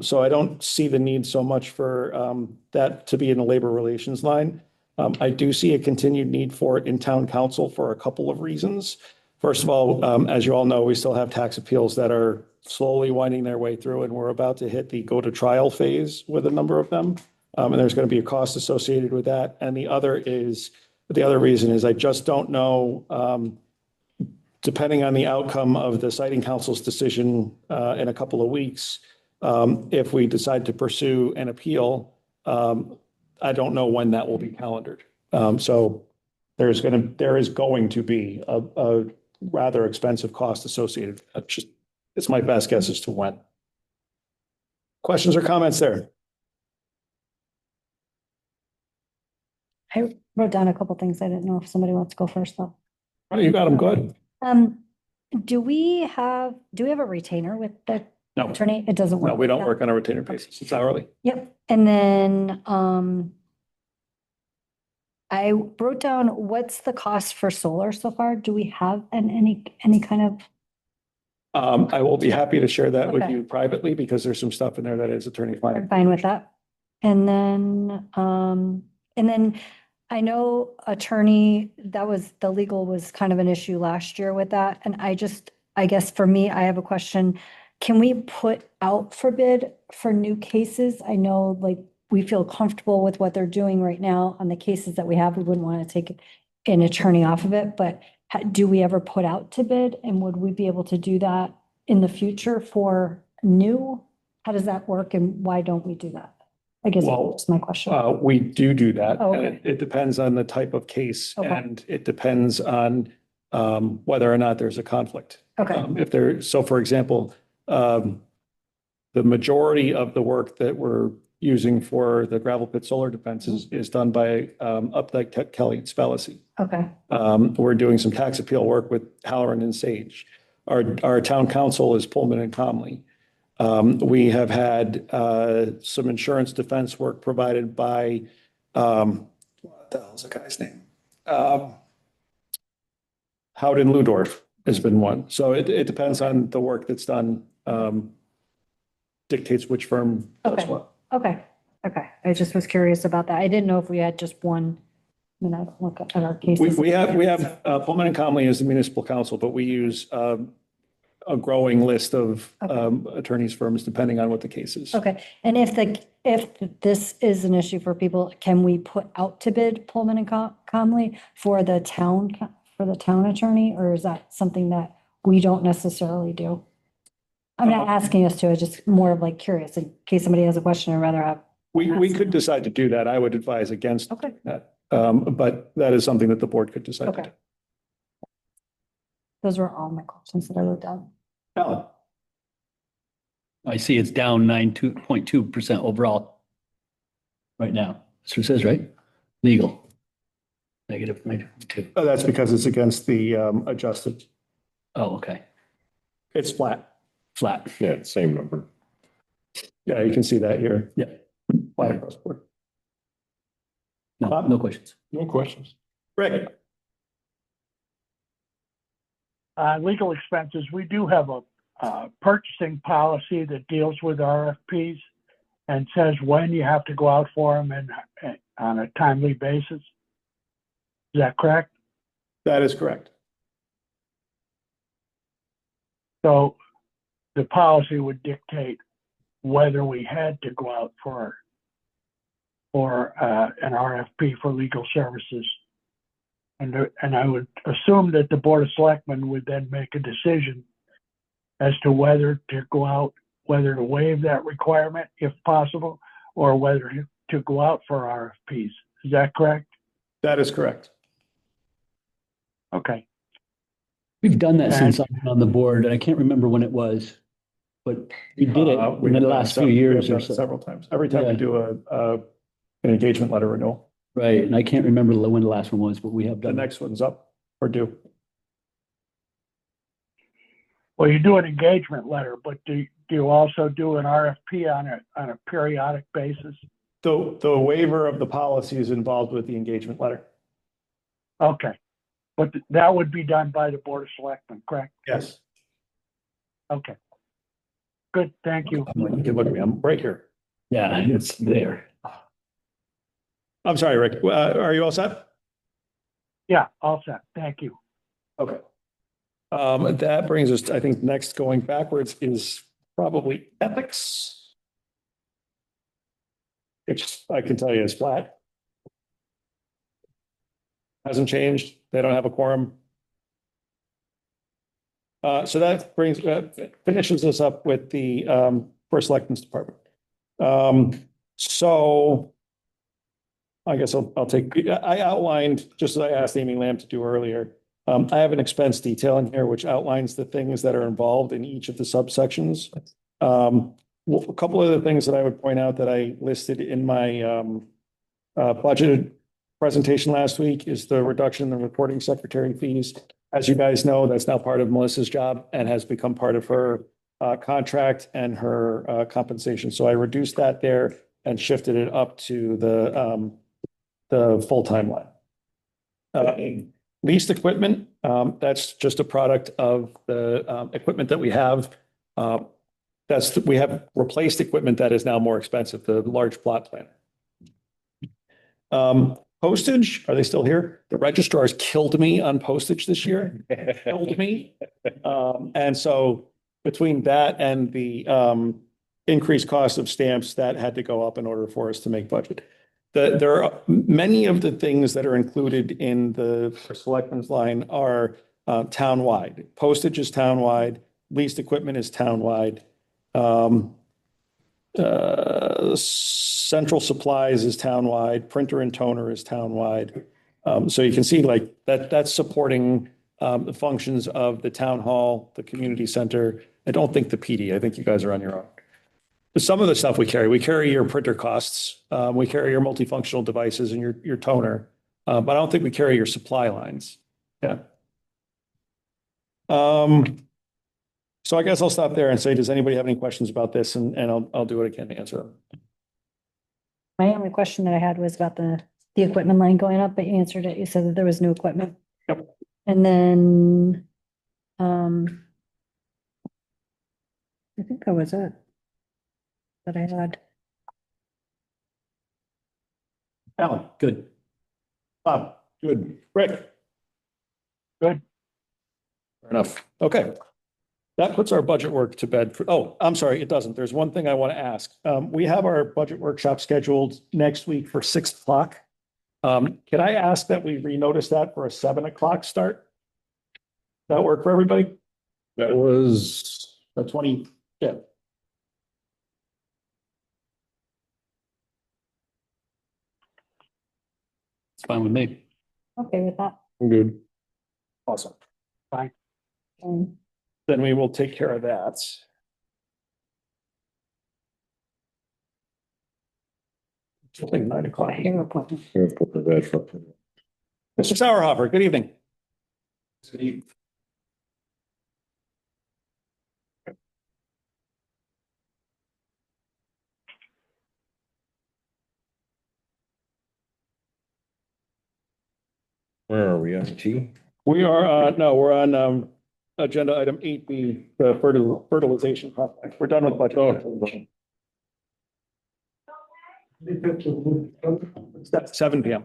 So I don't see the need so much for that to be in the labor relations line. I do see a continued need for it in town council for a couple of reasons. First of all, as you all know, we still have tax appeals that are slowly winding their way through, and we're about to hit the go to trial phase with a number of them. And there's going to be a cost associated with that. And the other reason is I just don't know, depending on the outcome of the siting council's decision in a couple of weeks, if we decide to pursue an appeal, I don't know when that will be calendared. So there is going to be a rather expensive cost associated. It's my best guess as to when. Questions or comments there? I wrote down a couple things. I didn't know if somebody wants to go first though. Oh, you got them good. Do we have a retainer with the No. attorney? It doesn't work. No, we don't like work on a retainer basis. It's hourly. Yep. And then, I wrote down, what's the cost for solar so far? Do we have any kind of, I will be happy to share that with Okay. you privately because there's some stuff in there that is attorney I'm client. fine with that? And then I know attorney, the legal was kind of an issue last year with that. And I guess for me, I have a question. Can we put out for bid for new cases? I know like we feel comfortable with what they're doing right now on the cases that we have. We wouldn't want to take an attorney off of it, but do we ever put out to bid? And would we be able to do that in the future for new? How does that work and why don't we do that? I guess Well, that's my question. We do that. Oh, And okay. it depends on the type of case Okay. and it depends on whether or not there's a conflict. Okay. So for example, the majority of the work that we're using for the gravel pit solar defense is done by Updike Kelly and Spellacy. Okay. We're doing some tax appeal work with Halloran and Sage. Our town council is Pullman and Comley. We have had some insurance defense work provided by, what the hell's the guy's name? Howden Ludorf has been one. So it depends on the work that's done, dictates which firm does Okay. what. Okay. I just was curious about that. I didn't know if we had just one. I mean, I don't look at our cases. We have Pullman and Comley as the municipal council, but we use a growing list of attorneys firms depending on what the case is. Okay. And if this is an issue for people, can we put out to bid Pullman and Comley for the town attorney, or is that something that we don't necessarily do? I'm not asking us to, it's just more of like curious in case somebody has a question. I'd rather have. We could decide to do that. I would advise against that. But that is something that the board could decide to do. Okay. Those were all my questions that I wrote down. Alan? I see it's down 9.2% overall right now. That's what it says, right? Legal. Negative 9.2. Oh, that's because it's against the adjusted. Oh, okay. It's flat. Flat. Yeah, same number. Yeah, you can see that here. Yeah. Flat across the board. No questions. No questions. Rick? Legal expenses, we do have a purchasing policy that deals with RFPs and says when you have to go out for them and on a timely basis. Is that correct? That is correct. So the policy would dictate whether we had to go out for an RFP for legal services And I would assume that the Board of Selectmen would then make a decision as to whether to go out, whether to waive that requirement if possible, or whether to go out for RFPs. Is that correct? That is correct. Okay. We've done that since And- I've been on the board, and I can't remember when it was, but we did it We in the have done last few we have years done or it so. Several times. Every time we Yeah. do an engagement letter renewal. Right, and I can't remember when the last one was, but we have The done. next one's up or due. Well, you do an engagement letter, but do you also do an RFP on a periodic basis? The waiver of the policy is involved with the engagement letter. Okay. But that would be done by the Board of Selectmen, correct? Yes. Okay. Good, thank you. You can look at me, I'm right here. Yeah, it's there. I'm sorry, Rick. Are you all set? Yeah, all set. Thank you. Okay. That brings us, I think, next going backwards is probably ethics. Which I can tell you is flat. Hasn't changed. They don't have a quorum. So that brings, finishes us up with the First Selectmen's Department. So I guess I'll take, I outlined, just as I asked Amy Lamb to do earlier, I have an expense detail in here which outlines the things that are involved in each of the subsections. A couple of the things that I would point out that I listed in my budgeted presentation last week is the reduction in the reporting secretary fees. As you guys know, that's now part of Melissa's job and has become part of her contract and her compensation. So I reduced that there and shifted it up to the full-time line. Leased equipment, that's just a product of the equipment that we have. We have replaced equipment that is now more expensive, the large plot plan. Postage, are they still here? The registrars killed me on postage this year. Killed me. And so between that and the increased cost of stamps, that had to go up in order for us to make budget. There are many of the things that are included in the selectmen's line are townwide. Postage is townwide, leased equipment is townwide. Central supplies is townwide, printer and toner is townwide. So you can see like that's supporting the functions of the town hall, the community center. I don't think the PD, I think you guys are on your own. Some of the stuff we carry your printer costs, we carry your multifunctional devices and your toner, but I don't think we carry your supply lines. Yeah. So I guess I'll stop there and say, does anybody have any questions about this? And I'll do what I can to answer them. My only question that I had was about the equipment line going up, but you answered it. You said that there was new equipment. Yep. And then, I think that was it that I had. Alan, Good. Bob, good. Rick. Good. Fair enough. Okay. That puts our budget work to bed. Oh, I'm sorry, it doesn't. There's one thing I want to ask. We have our budget workshop scheduled next week for 6 o'clock. Can I ask that we renotice that for a 7 o'clock start? That work for everybody? That was, The 20, yeah. It's fine with me. Okay with that. good. Awesome. Um, Then we will take care of that. I think 9 o'clock. hair appointment. Mr. Sauerhofer, good evening. Good evening. Where are we on T? We are, no, we're on agenda item 8B, the fertilization project. We're done with budget. That's 7 PM.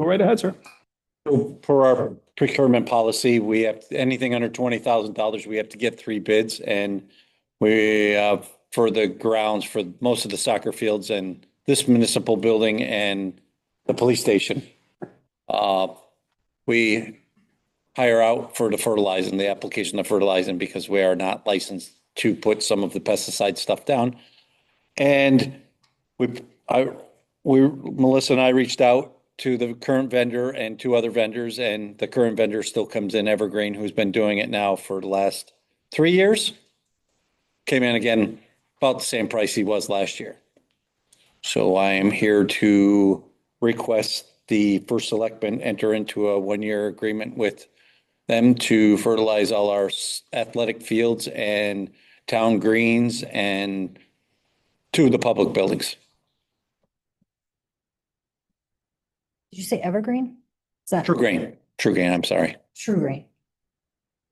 Go right ahead, sir. So for our procurement policy. We have, anything under $20,000, we have to get 3 bids, and we, for the grounds for most of the soccer fields and this municipal building and the police station. We hire out for the fertilizing, the application of fertilizing, because we are not licensed to put some of the pesticide stuff down. And Melissa and I reached out to the current vendor and 2 other vendors, and the current vendor still comes in, Evergreen, who's been doing it now for the last 3 years. Came in again about the same price he was last year. So I am here to request the first selectman enter into a 1-year agreement with them to fertilize all our athletic fields and town greens and 2 of the public buildings. Did you say Evergreen? Is that True Green, I'm sorry. True Green?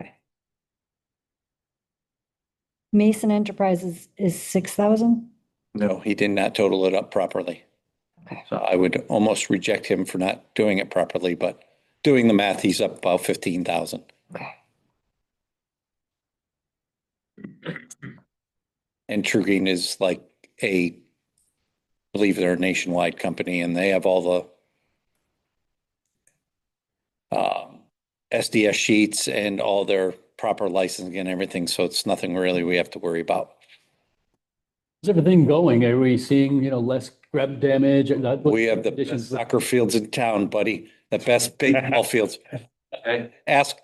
Okay. Mason Enterprises is 6,000? No, he did not total it up properly. Okay. So I would almost reject him for not doing it properly, but doing the math, he's up about 15,000. Okay. And True Green is like I believe they're a nationwide company, and they have all the SDS sheets and all their proper licensing and everything. So it's nothing really we have to worry about. Is everything going? Are we seeing, less grub damage? We have the best soccer fields in town, buddy. The best baseball fields. Okay. Ask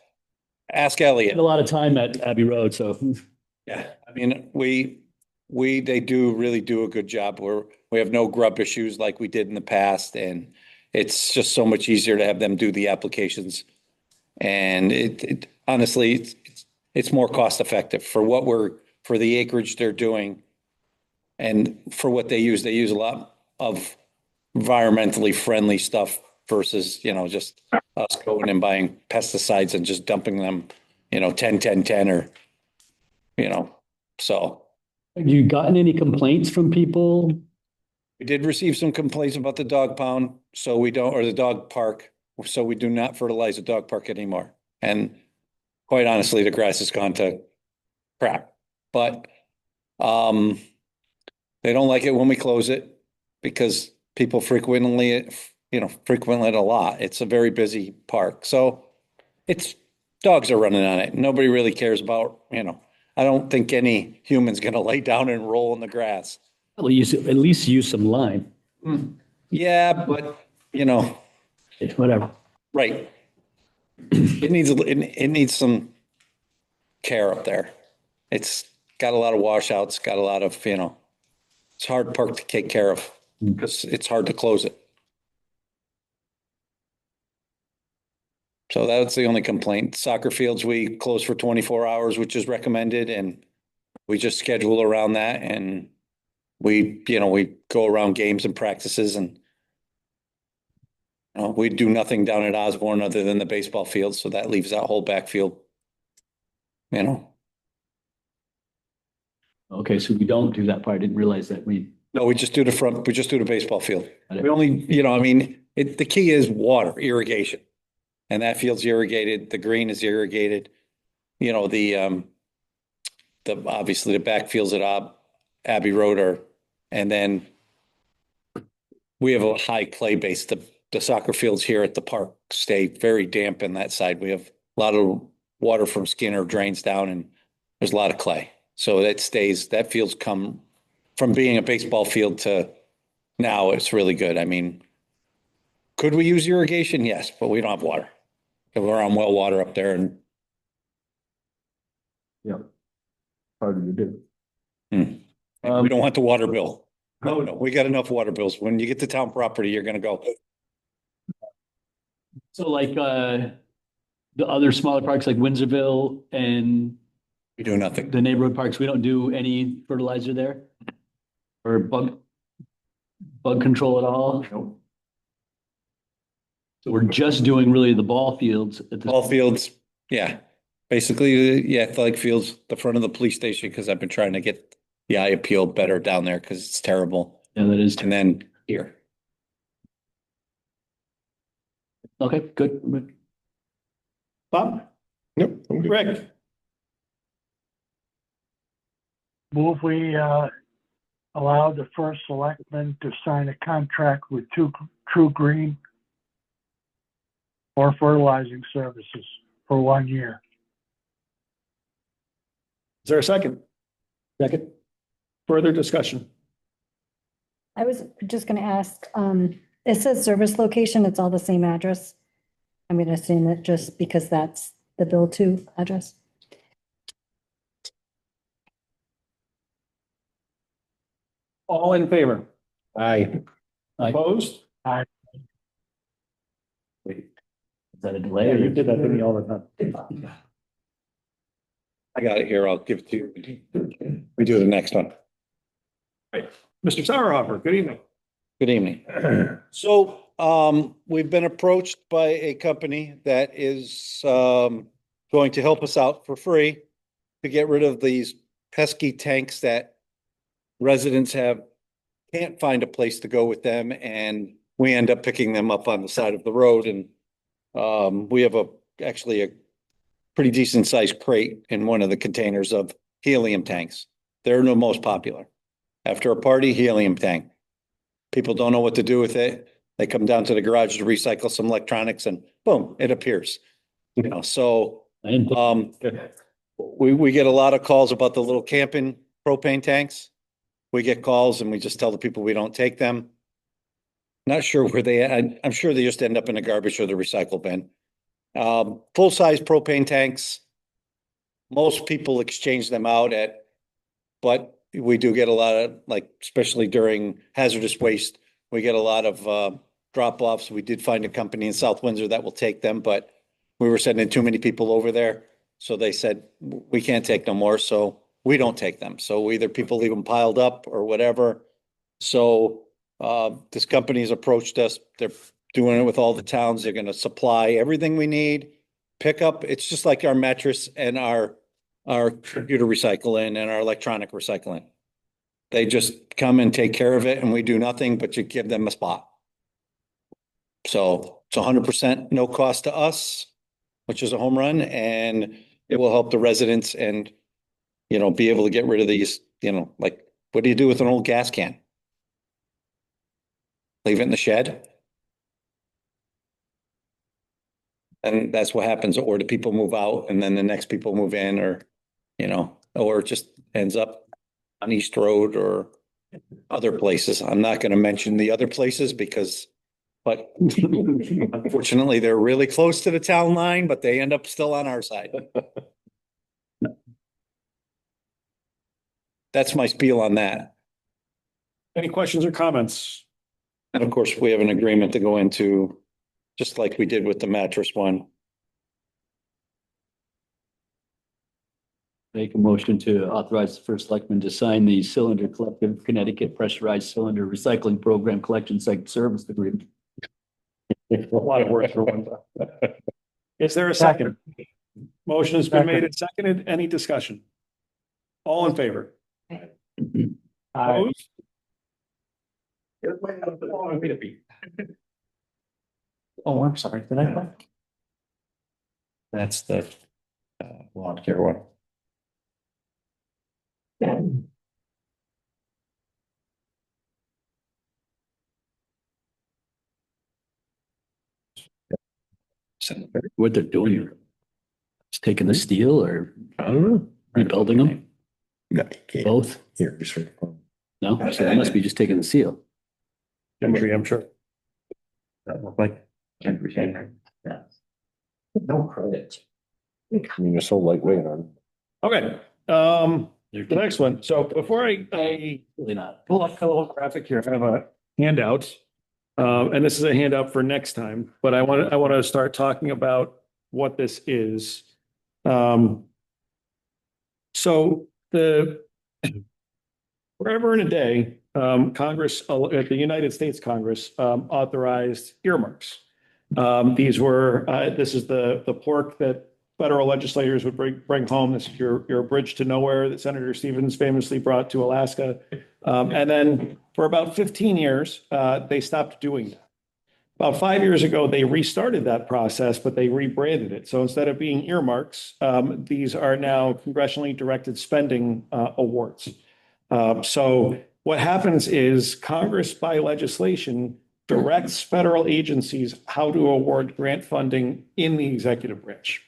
Elliot. Spend a lot of time at Abbey Road, so. Yeah, I mean, they really do a good job. We have no grub issues like we did in the past, and it's just so much easier to have them do the applications. And it honestly, it's more cost effective for the acreage they're doing. And for what they use a lot of environmentally friendly stuff versus, just us going and buying pesticides and just dumping them, 10, 10, 10 or, so. Have you gotten any complaints from people? We did receive some complaints about the dog pound, or the dog park, so we do not fertilize the dog park anymore. And quite honestly, the grass has gone to crap. But they don't like it when we close it because people frequently it a lot. It's a very busy park. So dogs are running on it. Nobody really cares about, I don't think any human's going to lay down and roll in the grass. At least use some lime. Yeah, but whatever. Right. It needs some care up there. It's got a lot of washouts, got a lot of, it's hard park to take care of because it's hard to close it. So that's the only complaint. Soccer fields, we close for 24 hours, which is recommended, and we just schedule around that, and we go around games and practices, and we do nothing down at Osborne other than the baseball field, so that leaves that whole backfield. Okay, so we don't do that part. I didn't realize that. No, we just do the front, we just do the baseball field. We only, the key is water, irrigation. And that field's irrigated, the green is irrigated. Obviously the backfields at Abbey Road and then we have a high clay base. The soccer fields here at the park stay very damp in that side. We have a lot of water from Skinner drains down, and there's a lot of clay. So that field's come from being a baseball field to now it's really good. I mean, could we use irrigation? Yes, but we don't have water. We're on well water up there, and yeah, harder to do. we don't want the water bill. No, we got enough water bills. When you get to town property, you're going to go. So like the other smaller parks like Windsorville and we do nothing. The neighborhood parks, we don't do any fertilizer there or bug control at all. Nope. So we're just doing really the ball fields at this Ball fields, yeah. Basically, the athletic fields, the front of the police station, because I've been trying to get the eye appeal better down there because it's terrible. Yeah, that is. And then here. Okay, good. Bob? Nope. I'm good. Rick? Move we allow the first selectman to sign a contract with True Green for fertilizing services for 1 year. Is there a second? Second. Further discussion? I was just gonna ask, it says service location, it's all the same address. I'm gonna assume that just because that's the bill to address. All in favor? Aye. Opposed? Wait, is that a delay? Yeah, or you did that to me all the time. I got it here. I'll give it to you. We do the next one. Right. Mr. Sauerhofer, good evening. Good evening. So, we've been approached by a company that is, going to help us out for free to get rid of these pesky tanks that residents can't find a place to go with them, and we end up picking them up on the side of the road. And, we have actually a pretty decent sized crate in one of the containers of helium tanks. They're the most popular. After a party, helium tank. People don't know what to do with it. They come down to the garage to recycle some electronics and boom, it appears. So we get a lot of calls about the little camping propane tanks. We get calls and we just tell the people we don't take them. Not sure where I'm sure they just end up in the garbage or the recycle bin. Full-size propane tanks, most people exchange them out but we do get a lot of, like, especially during hazardous waste, we get a lot of drop-offs. We did find a company in South Windsor that will take them, but we were sending too many people over there. So they said, we can't take no more, so we don't take them. So either people leave them piled up or whatever. So this company's approached us. They're doing it with all the towns. They're gonna supply everything we need. Pick up, it's just like our mattress and our computer recycling and our electronic recycling. They just come and take care of it and we do nothing but you give them a spot. So it's 100% no cost to us, which is a home run, and it will help the residents and, be able to get rid of these, like, what do you do with an old gas can? Leave it in the shed? And that's what happens, or the people move out and then the next people move in, or it just ends up on East Road or other places. I'm not going to mention the other places but unfortunately, they're really close to the town line, but they end up still on our side. That's my spiel on that. Any questions or comments? And of course, we have an agreement to go into, just like we did with the mattress one. Make a motion to authorize the first selectman to sign the Cylinder Collective Connecticut Pressurized Cylinder Recycling Program Collection Site Service Agreement. A lot of words for one. Is there a second? Motion has been made and seconded. Any discussion? All in favor? Opposed? Oh, I'm sorry. Did I? That's the lawn care one. What they're doing here. Just taking the steel or I don't know. rebuilding them, No, you can't. both? Here, just right. No, so that must be just taking the seal. I'm sure. That look like 10%. Yeah. No credit. I mean, you're so lightweight on. Okay, the next one. So before I Really not. pull up a little graphic here, I have a handout. And this is a handout for next time, but I want to start talking about what this is. So forever and a day, Congress, the United States Congress, authorized earmarks. This is the pork that federal legislators would bring home. This is your bridge to nowhere that Senator Stevens famously brought to Alaska. And then for about 15 years, they stopped doing that. About 5 years ago, they restarted that process, but they rebranded it. So instead of being earmarks, these are now congressionally directed spending awards. So what happens is Congress by legislation directs federal agencies how to award grant funding in the executive branch.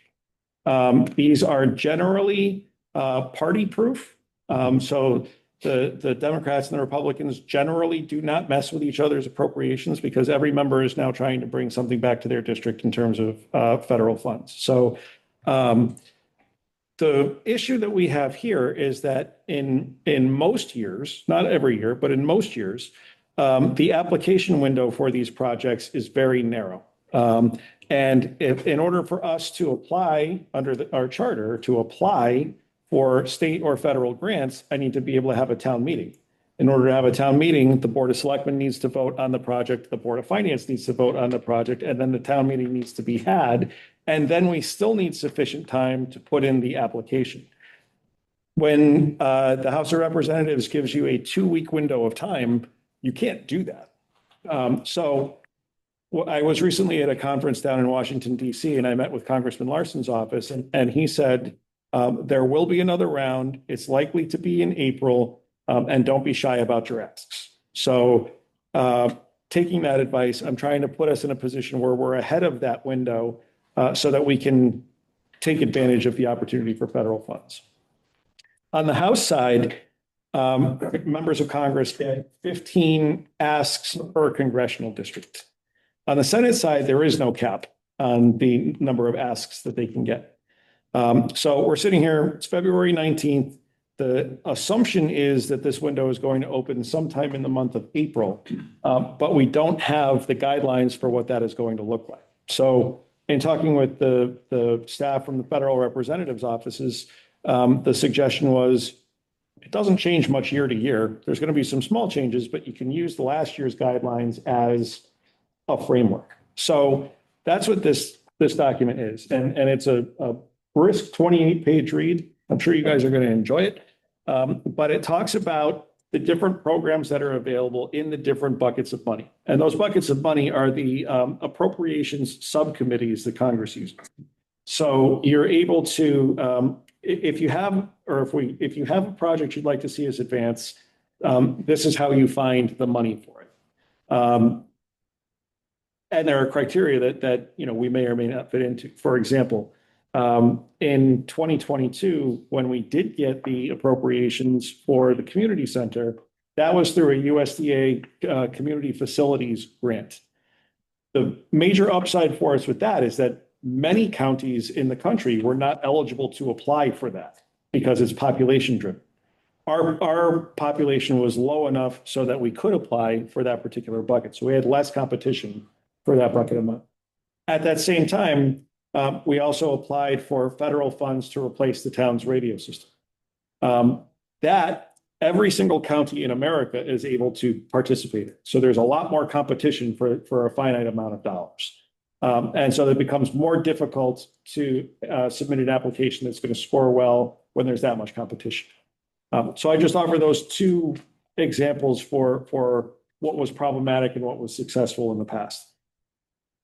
These are generally party proof. So the Democrats and the Republicans generally do not mess with each other's appropriations because every member is now trying to bring something back to their district in terms of federal funds. So the issue that we have here is that in most years, not every year, but in most years, the application window for these projects is very narrow. And if in order for us to apply under our charter to apply for state or federal grants, I need to be able to have a town meeting. In order to have a town meeting, the Board of Selectmen needs to vote on the project, the Board of Finance needs to vote on the project, and then the town meeting needs to be had. And then we still need sufficient time to put in the application. When the House of Representatives gives you a 2-week window of time, you can't do that. I was recently at a conference down in Washington, D.C., and I met with Congressman Larson's office, and he said, there will be another round. It's likely to be in April, and don't be shy about your asks. So taking that advice, I'm trying to put us in a position where we're ahead of that window so that we can take advantage of the opportunity for federal funds. On the House side, members of Congress get 15 asks per congressional district. On the Senate side, there is no cap on the number of asks that they can get. So we're sitting here, it's February 19th. The assumption is that this window is going to open sometime in the month of April, but we don't have the guidelines for what that is going to look like. So in talking with the staff from the federal representatives' offices, the suggestion was it doesn't change much year to year. There's going to be some small changes, but you can use the last year's guidelines as a framework. So that's what this document is. And it's a brisk 28-page read. I'm sure you guys are going to enjoy it. But it talks about the different programs that are available in the different buckets of money. And those buckets of money are the appropriations subcommittees that Congress uses. So you're able to, if you have a project you'd like to see us advance, this is how you find the money for it. And there are criteria that we may or may not fit into. For example, in 2022, when we did get the appropriations for the community center, that was through a USDA community facilities grant. The major upside for us with that is that many counties in the country were not eligible to apply for that because it's population driven. Our population was low enough so that we could apply for that particular bucket. So we had less competition for that bucket of money. At that same time, we also applied for federal funds to replace the town's radio system. That every single county in America is able to participate in. So there's a lot more competition for a finite amount of dollars. And so it becomes more difficult to submit an application that's going to score well when there's that much competition. So I just offer those two examples for what was problematic and what was successful in the past.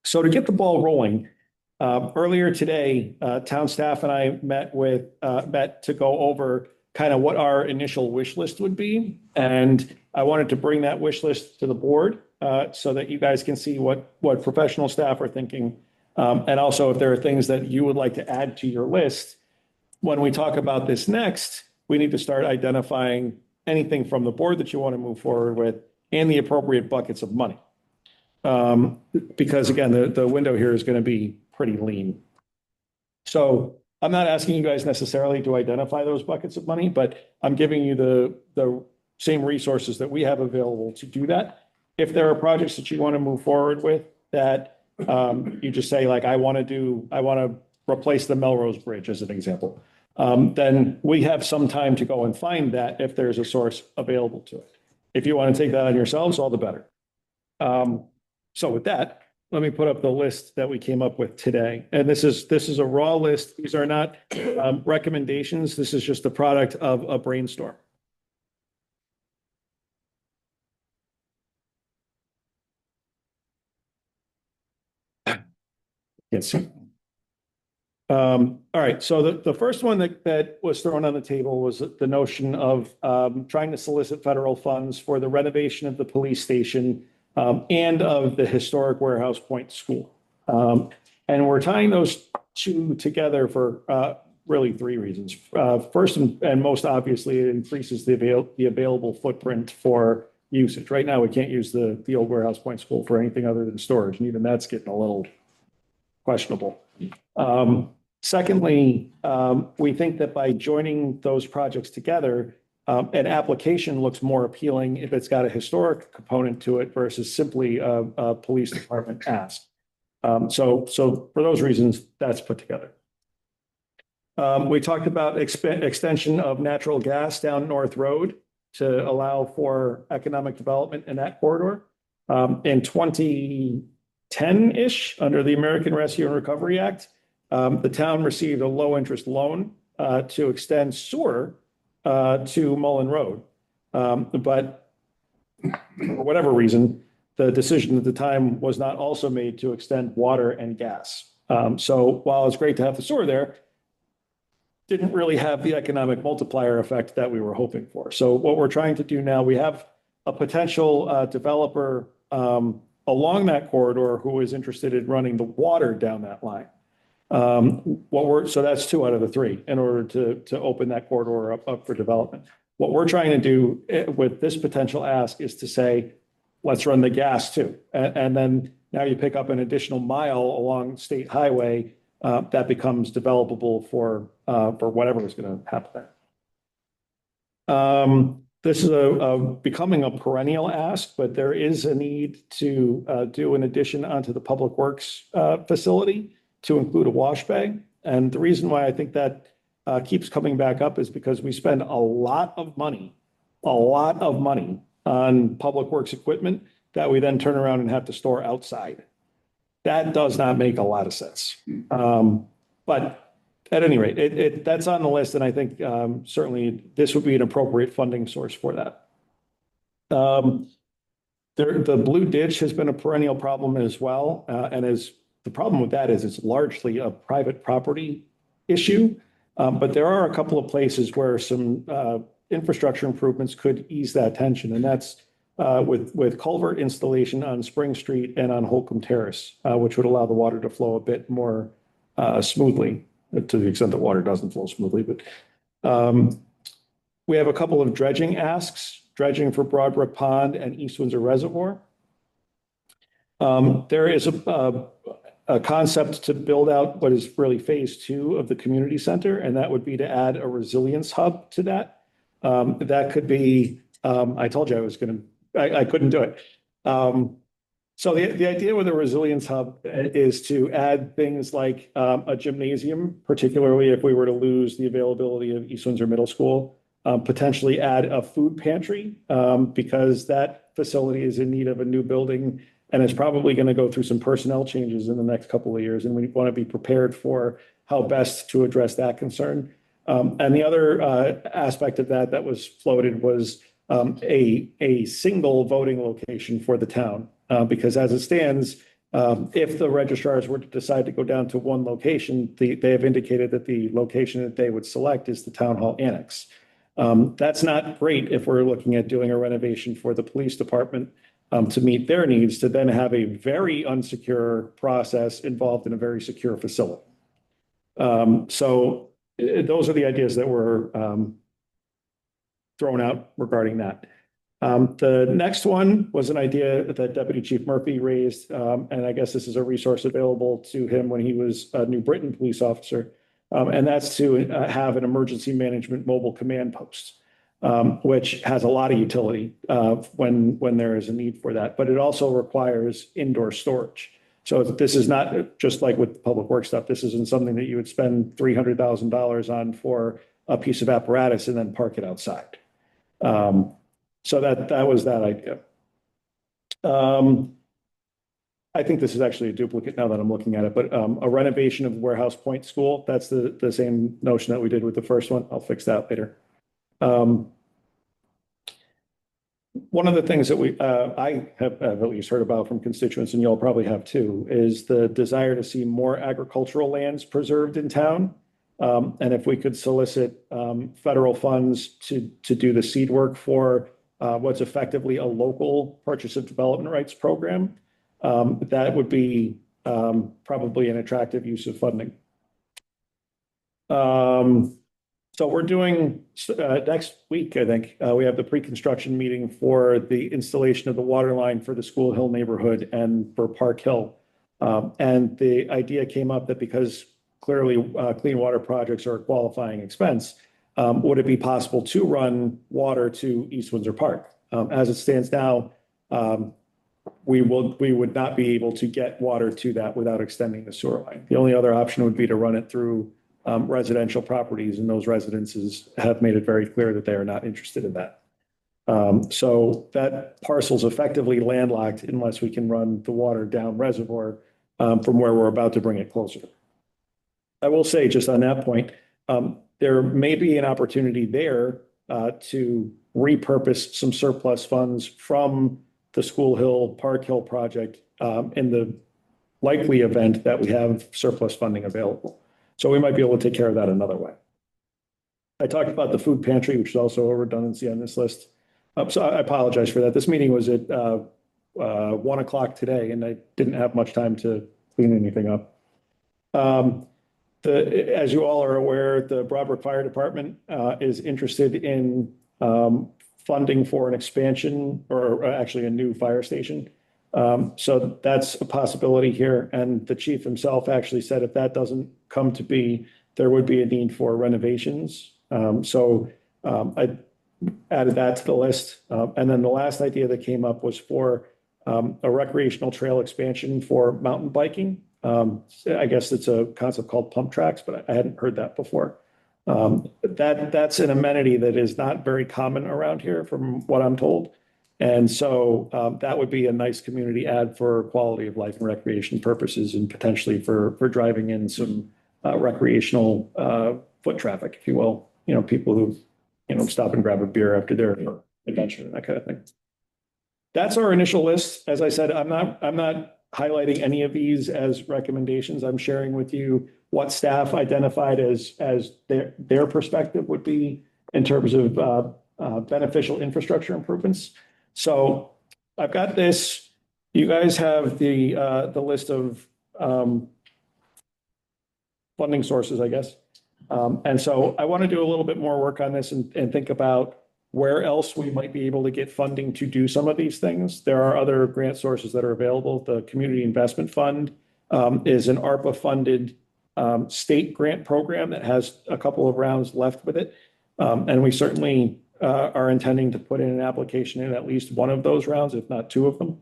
So to get the ball rolling, earlier today, town staff and I met to go over kind of what our initial wish list would be. And I wanted to bring that wish list to the board so that you guys can see what professional staff are thinking. And also if there are things that you would like to add to your list. When we talk about this next, we need to start identifying anything from the board that you want to move forward with and the appropriate buckets of money. Because again, the window here is going to be pretty lean. So I'm not asking you guys necessarily to identify those buckets of money, but I'm giving you the same resources that we have available to do that. If there are projects that you want to move forward with that you just say like, I want to replace the Melrose Bridge as an example, then we have some time to go and find that if there's a source available to it. If you want to take that on yourselves, all the better. So with that, let me put up the list that we came up with today. And this is a raw list. These are not recommendations. This is just the product of a brainstorm. Can't see. All right, so the first one that was thrown on the table was the notion of trying to solicit federal funds for the renovation of the police station and of the historic Warehouse Point School. And we're tying those two together for really three reasons. First and most obviously, it increases the available footprint for usage. Right now, we can't use the old Warehouse Point School for anything other than storage, and even that's getting a little questionable. Secondly, we think that by joining those projects together, an application looks more appealing if it's got a historic component to it versus simply a police department ask. So for those reasons, that's put together. We talked about extension of natural gas down North Road to allow for economic development in that corridor. In 2010-ish, under the American Rescue and Recovery Act, the town received a low-interest loan to extend sewer to Mullen Road. But for whatever reason, the decision at the time was not also made to extend water and gas. So while it's great to have the sewer there, didn't really have the economic multiplier effect that we were hoping for. So what we're trying to do now, we have a potential developer along that corridor who is interested in running the water down that line. So that's 2 out of the 3 in order to open that corridor up for development. What we're trying to do with this potential ask is to say, let's run the gas too. And then now you pick up an additional mile along State Highway that becomes developable for whatever is going to happen there. This is becoming a perennial ask, but there is a need to do an addition onto the Public Works facility to include a wash bay. And the reason why I think that keeps coming back up is because we spend a lot of money on Public Works equipment that we then turn around and have to store outside. That does not make a lot of sense. But at any rate, that's on the list, and I think certainly this would be an appropriate funding source for that. The blue ditch has been a perennial problem as well, and the problem with that is it's largely a private property issue, but there are a couple of places where some infrastructure improvements could ease that tension, and that's with culvert installation on Spring Street and on Holcomb Terrace, which would allow the water to flow a bit more smoothly, to the extent that water doesn't flow smoothly. But we have a couple of dredging asks, dredging for Broadbrook Pond and East Windsor Reservoir. There is a concept to build out what is really phase 2 of the community center, and that would be to add a resilience hub to that. That could be, I told you I couldn't do it. So the idea with a resilience hub is to add things like a gymnasium, particularly if we were to lose the availability of East Windsor Middle School, potentially add a food pantry because that facility is in need of a new building and it's probably going to go through some personnel changes in the next couple of years. And we want to be prepared for how best to address that concern. And the other aspect of that was floated was a single voting location for the town. Because as it stands, if the registrars were to decide to go down to one location, they have indicated that the location that they would select is the town hall annex. That's not great if we're looking at doing a renovation for the police department to meet their needs, to then have a very unsecure process involved in a very secure facility. So those are the ideas that were thrown out regarding that. The next one was an idea that Deputy Chief Murphy raised, and I guess this is a resource available to him when he was a New Britain police officer, and that's to have an emergency management mobile command post, which has a lot of utility when there is a need for that, but it also requires indoor storage. So this is not just like with public works stuff. This isn't something that you would spend $300,000 on for a piece of apparatus and then park it outside. So that was that idea. I think this is actually a duplicate now that I'm looking at it, but a renovation of Warehouse Point School, that's the same notion that we did with the first one. I'll fix that later. One of the things that I have at least heard about from constituents, and you'll probably have too, is the desire to see more agricultural lands preserved in town. And if we could solicit federal funds to do the seed work for what's effectively a local purchase of development rights program, that would be probably an attractive use of funding. So we're doing next week, I think, we have the pre-construction meeting for the installation of the water line for the School Hill neighborhood and for Park Hill. And the idea came up that because clearly clean water projects are a qualifying expense, would it be possible to run water to East Windsor Park? As it stands now, we would not be able to get water to that without extending the sewer line. The only other option would be to run it through residential properties, and those residences have made it very clear that they are not interested in that. So that parcel's effectively landlocked unless we can run the water down reservoir from where we're about to bring it closer. I will say just on that point, there may be an opportunity there to repurpose some surplus funds from the School Hill, Park Hill project in the likely event that we have surplus funding available. So we might be able to take care of that another way. I talked about the food pantry, which is also a redundancy on this list. So I apologize for that. This meeting was at 1 o'clock today, and I didn't have much time to clean anything up. As you all are aware, the Broadbrook Fire Department is interested in funding for an expansion or actually a new fire station. So that's a possibility here. And the chief himself actually said if that doesn't come to be, there would be a need for renovations. So I added that to the list. And then the last idea that came up was for a recreational trail expansion for mountain biking. I guess it's a concept called pump tracks, but I hadn't heard that before. That's an amenity that is not very common around here from what I'm told. And so that would be a nice community add for quality of life and recreation purposes and potentially for driving in some recreational foot traffic, if you will, people who, stop and grab a beer after their adventure, that kind of thing. That's our initial list. As I said, I'm not highlighting any of these as recommendations. I'm sharing with you what staff identified as their perspective would be in terms of beneficial infrastructure improvements. So I've got this. You guys have the list of funding sources, I guess. And so I want to do a little bit more work on this and think about where else we might be able to get funding to do some of these things. There are other grant sources that are available. The Community Investment Fund is an ARPA-funded state grant program that has a couple of rounds left with it. And we certainly are intending to put in an application in at least one of those rounds, if not two of them.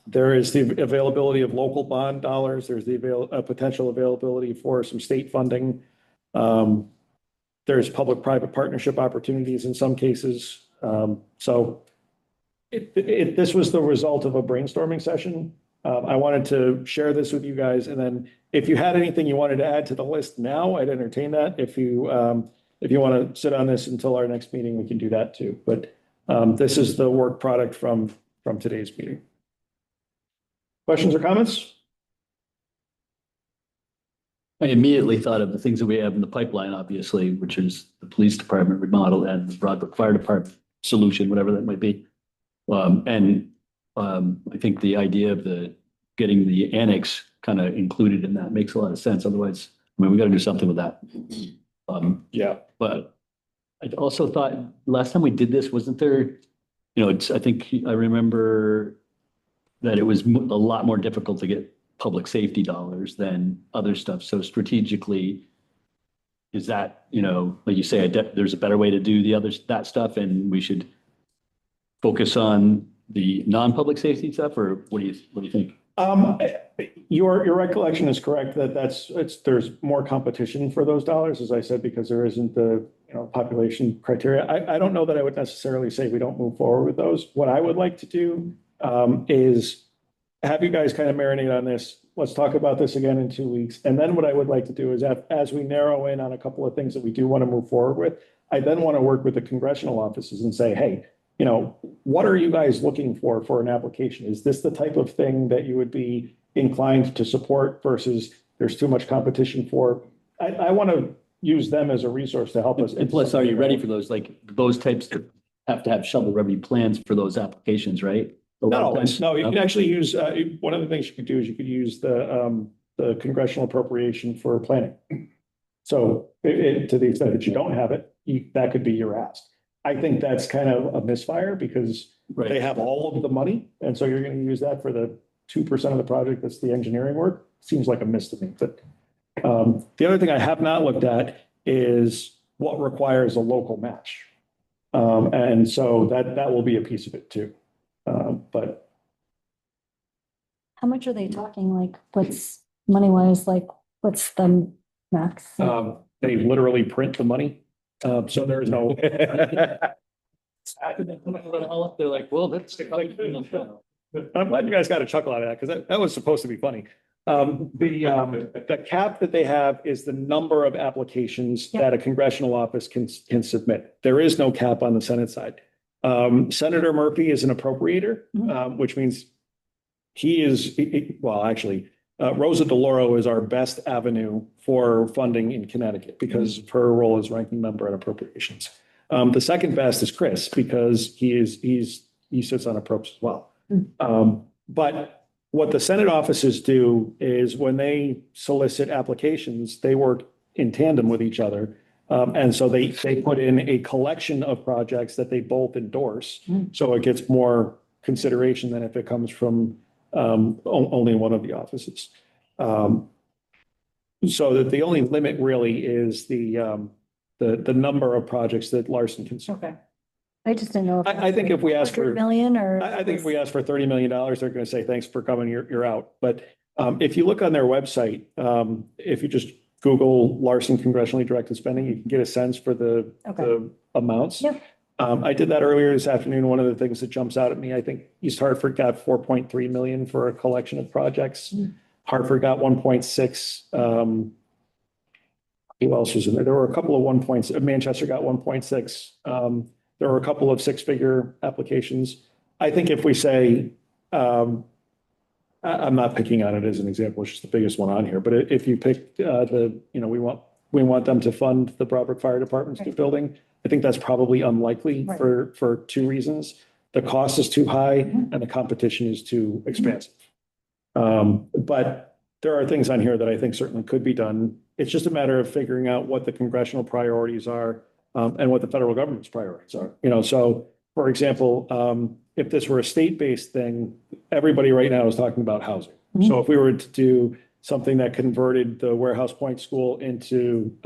There is the availability of local bond dollars. There's the potential availability for some state funding. There's public-private partnership opportunities in some cases. So this was the result of a brainstorming session. I wanted to share this with you guys. And then if you had anything you wanted to add to the list now, I'd entertain that. If you want to sit on this until our next meeting, we can do that too. But this is the work product from today's meeting. Questions or comments? I immediately thought of the things that we have in the pipeline, obviously, which is the police department remodel and the Broadbrook Fire Department solution, whatever that might be. I think the idea of getting the annex kind of included in that makes a lot of sense. Otherwise, we got to do something with that. Yeah. But I also thought last time we did this, wasn't there, I think I remember that it was a lot more difficult to get public safety dollars than other stuff. So strategically, is that, like you say, there's a better way to do that stuff, and we should focus on the non-public safety stuff, or what do you think? Your recollection is correct that there's more competition for those dollars, as I said, because there isn't the population criteria. I don't know that I would necessarily say we don't move forward with those. What I would like to do is have you guys kind of marinate on this. Let's talk about this again in 2 weeks. And then what I would like to do is as we narrow in on a couple of things that we do want to move forward with, I then want to work with the congressional offices and say, hey, you know, what are you guys looking for an application? Is this the type of thing that you would be inclined to support versus there's too much competition for? I want to use them as a resource to help us. And plus, are you ready for those, like, those types that have to have shovel-ready plans for those applications, right? A lot of No, times- no, you can actually use, one of the things you could do is you could use the congressional appropriation for planning. So to the extent that you don't have it, that could be your ask. I think that's kind of a misfire because Right. they have all of the money. And so you're going to use that for the 2% of the project that's the engineering work. Seems like a miss to me. But the other thing I have not looked at is what requires a local match. And so that will be a piece of it too. But How much are they talking? Like, what's money wise, like, what's the max? they literally print the money. So there's no. They're like, well, that's. I'm glad you guys got a chuckle out of that because that was supposed to be funny. The cap that they have is the number of applications that a congressional office can submit. There is no cap on the Senate side. Senator Murphy is an appropriator, which means well, actually, Rosa DeLauro is our best avenue for funding in Connecticut because of her role as ranking member on appropriations. The second best is Chris because he sits on approps as well. But what the Senate offices do is when they solicit applications, they work in tandem with each other. And so they put in a collection of projects that they both endorse. So it gets more consideration than if it comes from only one of the offices. So that the only limit really is the number of projects that Larson can. Okay. I just didn't know. I think if we ask for 100 million or. I think if we ask for $30 million, they're going to say, thanks for coming, you're out. But if you look on their website, if you just Google Larson congressionally directed spending, you can get a sense for the amounts. Yep. I did that earlier this afternoon. One of the things that jumps out at me, I think East Hartford got 4.3 million for a collection of projects. Hartford got 1.6. Who else was in there? There were a couple of 1. Manchester got 1.6. There were a couple of 6-figure applications. I think if we say, I'm not picking on it as an example, it's just the biggest one on here, but if you pick we want them to fund the Broadbrook Fire Department's new building, I think that's probably unlikely for 2 reasons. The cost is too high and the competition is too expensive. But there are things on here that I think certainly could be done. It's just a matter of figuring out what the congressional priorities are and what the federal government's priorities are. So for example, if this were a state-based thing, everybody right now is talking about housing. So if we were to do something that converted the Warehouse Point School into,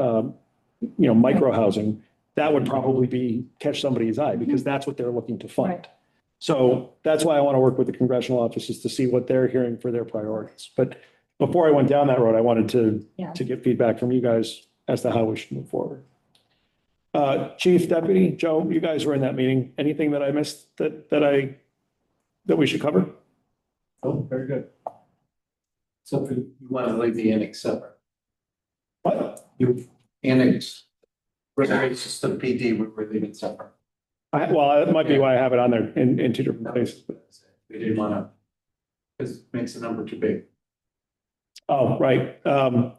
micro housing, that would probably catch somebody's eye because that's what they're looking to fund. Right. So that's why I want to work with the congressional offices to see what they're hearing for their priorities. But before I went down that road, I wanted to get feedback from you guys as to how we should move forward. Chief, Deputy, Joe, you guys were in that meeting. Anything that I missed that we should cover? Oh, very good. So if you want to leave the annex separate. What? You annex regulations to the PD, we're leaving separate. Well, that might be why I have it on there in 2 different places. We didn't want to, because it makes the number too big. Oh, right.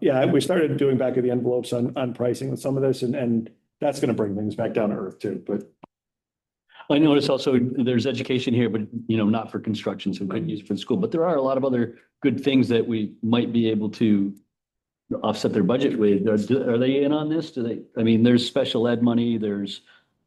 Yeah, we started doing back of the envelopes on pricing with some of this and that's going to bring things back down to earth too, but. I noticed also there's education here, but not for construction, so we couldn't use it for the school, but there are a lot of other good things that we might be able to offset their budget with. Are they in on this? There's special ed money, there's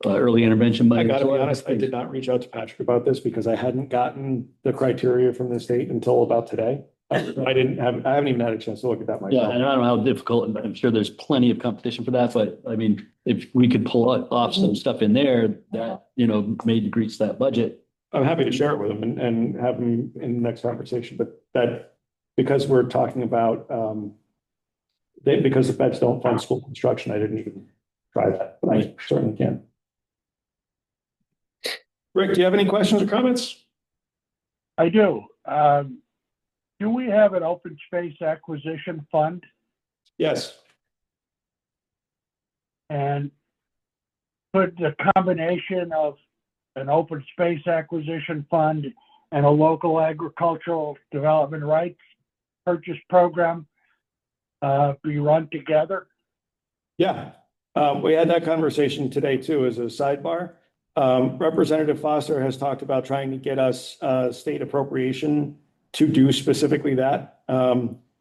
early intervention money. I gotta be honest, I did not reach out to Patrick about this because I hadn't gotten the criteria from the state until about today. I haven't even had a chance to look at that myself. Yeah, and I don't know how difficult, and I'm sure there's plenty of competition for that, but if we could pull off some stuff in there that, may decrease that budget. I'm happy to share it with them and have them in the next conversation, but that, because we're talking about, because the feds don't fund school construction, I didn't even try that, but I certainly can. Rick, do you have any questions or comments? I do. Do we have an open space acquisition fund? Yes. And could the combination of an open space acquisition fund and a local agricultural development rights purchase program be run together? Yeah, we had that conversation today too, as a sidebar. Representative Foster has talked about trying to get us state appropriation to do specifically that.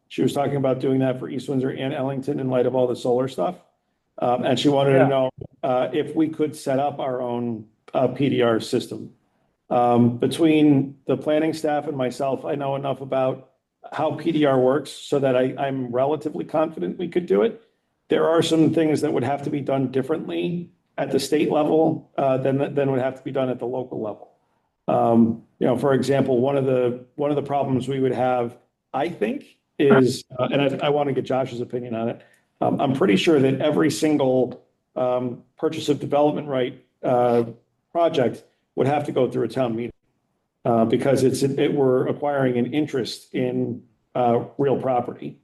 She was talking about doing that for East Windsor and Ellington in light of all the solar stuff. And she wanted to know if we could set up our own PDR system. Between the planning staff and myself, I know enough about how PDR works so that I'm relatively confident we could do it. There are some things that would have to be done differently at the state level than would have to be done at the local level. You know, for example, one of the problems we would have, I think, is, and I want to get Josh's opinion on it. I'm pretty sure that every single purchase of development right project would have to go through a town meeting because we're acquiring an interest in real property.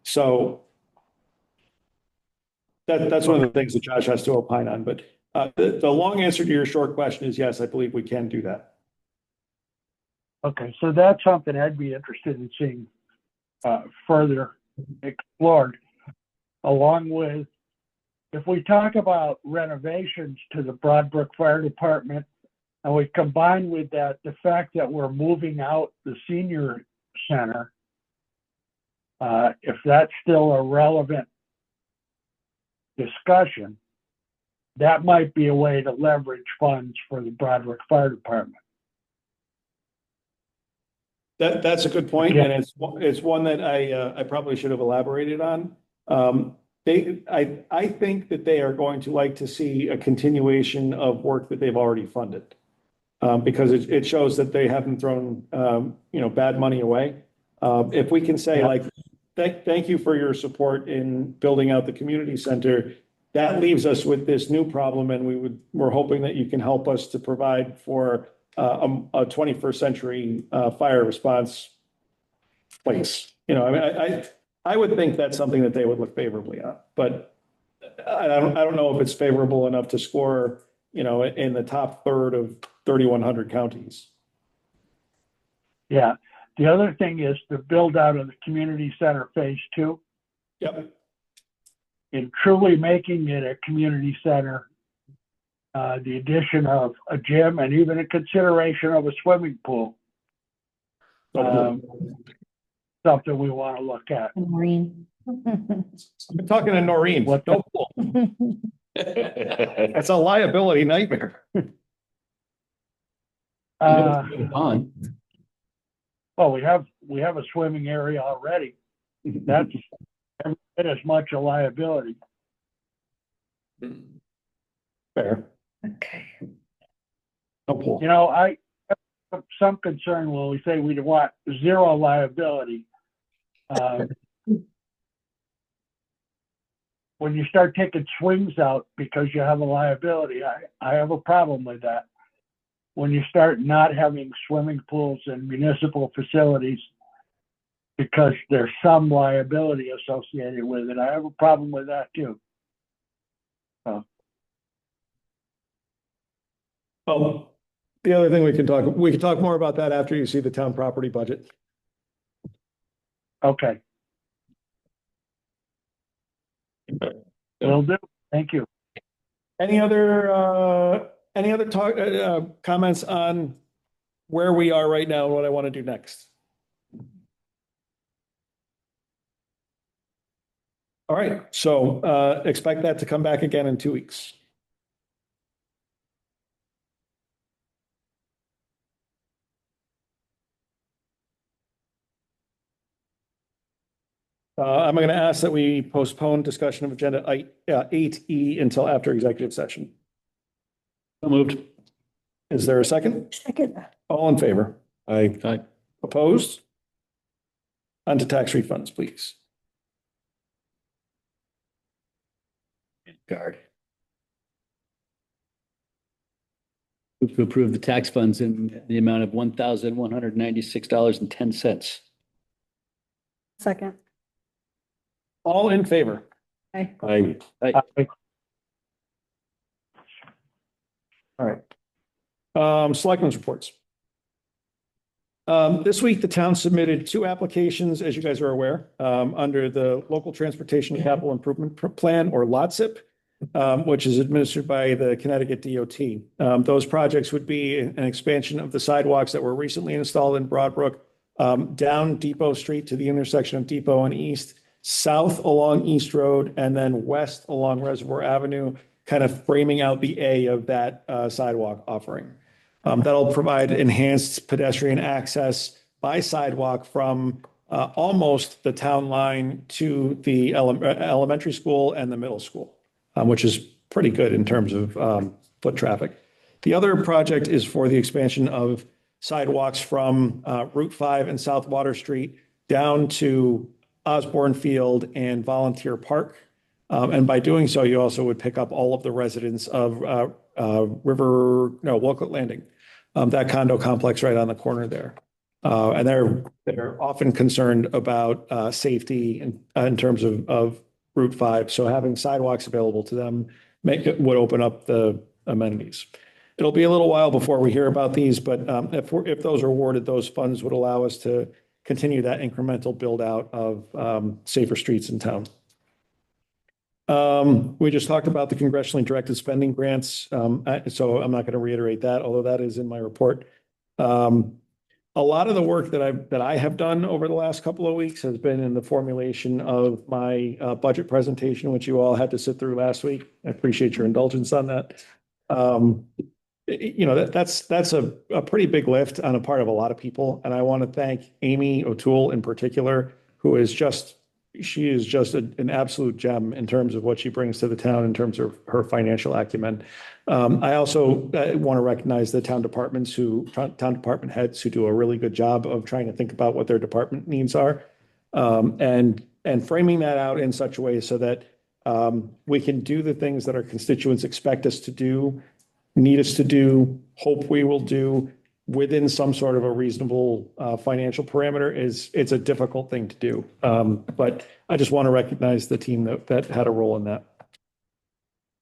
So that's one of the things that Josh has to opine on. But the long answer to your short question is yes, I believe we can do that. Okay, so that's something I'd be interested in seeing further explored, along with, if we talk about renovations to the Broadbrook Fire Department, and we combine with that the fact that we're moving out the senior center, if that's still a relevant discussion, that might be a way to leverage funds for the Broadbrook Fire Department. That's a good point, and it's one that I probably should have elaborated on. I think that they are going to like to see a continuation of work that they've already funded, because it shows that they haven't thrown bad money away. If we can say like, thank you for your support in building out the community center, that leaves us with this new problem, and we're hoping that you can help us to provide for a 21st century fire response place. You know, I mean, I would think that's something that they would look favorably on, but I don't know if it's favorable enough to score, in the top third of 3,100 counties. Yeah. The other thing is the build out of the community center phase 2. Yep. In truly making it a community center, the addition of a gym and even a consideration of a swimming pool, something we want to look at. Maureen. I'm talking to Noreen. What? No pool. That's a liability nightmare. Pond. Well, we have a swimming area already. That's every bit as much a liability. Fair. Okay. No pool. I have some concern when we say we want zero liability. When you start taking swings out because you have a liability, I have a problem with that. When you start not having swimming pools in municipal facilities because there's some liability associated with it, I have a problem with that too. Well, the other thing we can talk more about that after you see the town property budget. Okay. Will do. Thank you. Any other comments on where we are right now and what I want to do next? All right, so expect that to come back again in 2 weeks. I'm going to ask that we postpone discussion of agenda 8E until after executive session. So moved. Is there a second? Second. All in favor? Aye. Opposed? On to tax refunds, please. Guard. Move to approve the tax funds in the amount of $1,196.10. Second. All in favor? Aye. Aye. Aye. All right. Selectmen's reports. This week, the town submitted 2 applications, as you guys are aware, under the Local Transportation Capital Improvement Plan, or LOTSIP, which is administered by the Connecticut DOT. Those projects would be an expansion of the sidewalks that were recently installed in Broadbrook, down Depot Street to the intersection of Depot and East, south along East Road, and then west along Reservoir Avenue, kind of framing out the A of that sidewalk offering. That'll provide enhanced pedestrian access by sidewalk from almost the town line to the elementary school and the middle school, which is pretty good in terms of foot traffic. The other project is for the expansion of sidewalks from Route 5 and South Water Street down to Osborne Field and Volunteer Park. And by doing so, you also would pick up all of the residents of Wolcott Landing, that condo complex right on the corner there. And they're often concerned about safety in terms of Route 5. So having sidewalks available to them would open up the amenities. It'll be a little while before we hear about these, but if those are awarded, those funds would allow us to continue that incremental build out of safer streets in town. We just talked about the congressionally directed spending grants, so I'm not going to reiterate that, although that is in my report. A lot of the work that I have done over the last couple of weeks has been in the formulation of my budget presentation, which you all had to sit through last week. I appreciate your indulgence on that. That's a pretty big lift on a part of a lot of people, and I want to thank Amy O'Toole in particular, who is just an absolute gem in terms of what she brings to the town in terms of her financial acumen. I also want to recognize the town department heads who do a really good job of trying to think about what their department needs are, and framing that out in such a way so that we can do the things that our constituents expect us to do, need us to do, hope we will do within some sort of a reasonable financial parameter. It's a difficult thing to do. But I just want to recognize the team that had a role in that.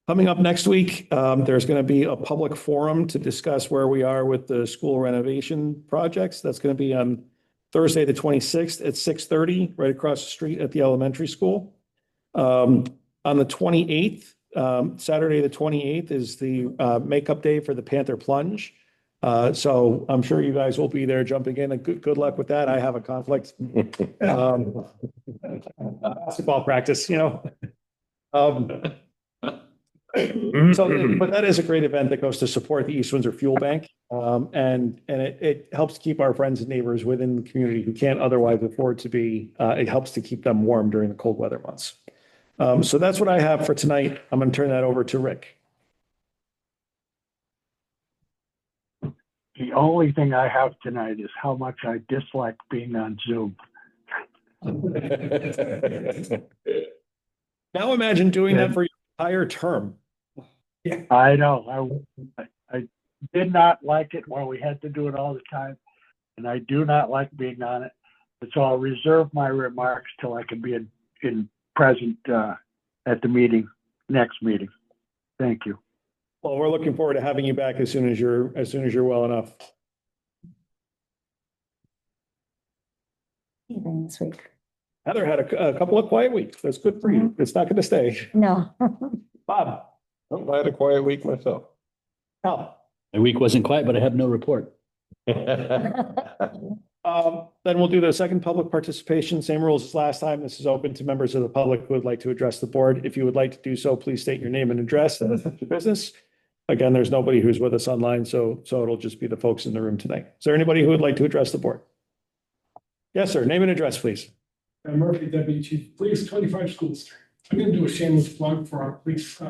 Coming up next week, there's going to be a public forum to discuss where we are with the school renovation projects. That's going to be on Thursday, the 26th at 6:30, right across the street at the elementary school. On the 28th, Saturday, the 28th is the makeup day for the Panther Plunge. So I'm sure you guys will be there jumping in. Good luck with that. I have a conflict. Basketball practice, but that is a great event that goes to support the East Windsor Fuel Bank. And it helps keep our friends and neighbors within the community who can't otherwise afford to be, it helps to keep them warm during the cold weather months. So that's what I have for tonight. I'm going to turn that over to Rick. The only thing I have tonight is how much I dislike being on Zoom. Now imagine doing that for your entire term. Yeah, I know. I did not like it when we had to do it all the time, and I do not like being on it. And so I'll reserve my remarks till I can be in present at the next meeting. Thank you. Well, we're looking forward to having you back as soon as you're well enough. Anything this week? Heather had a couple of quiet weeks. That's good for you. It's not going to stay. No. Bob. I had a quiet week myself. Al. My week wasn't quiet, but I have no report. Then we'll do the second public participation. Same rules as last time. This is open to members of the public who would like to address the board. If you would like to do so, please state your name and address and your business. Again, there's nobody who's with us online, so it'll just be the folks in the room tonight. Is there anybody who would like to address the board? Yes, sir. Name and address, please. I'm Murphy, Deputy Chief, Police, 25 School District. I'm going to do a shameless plug for our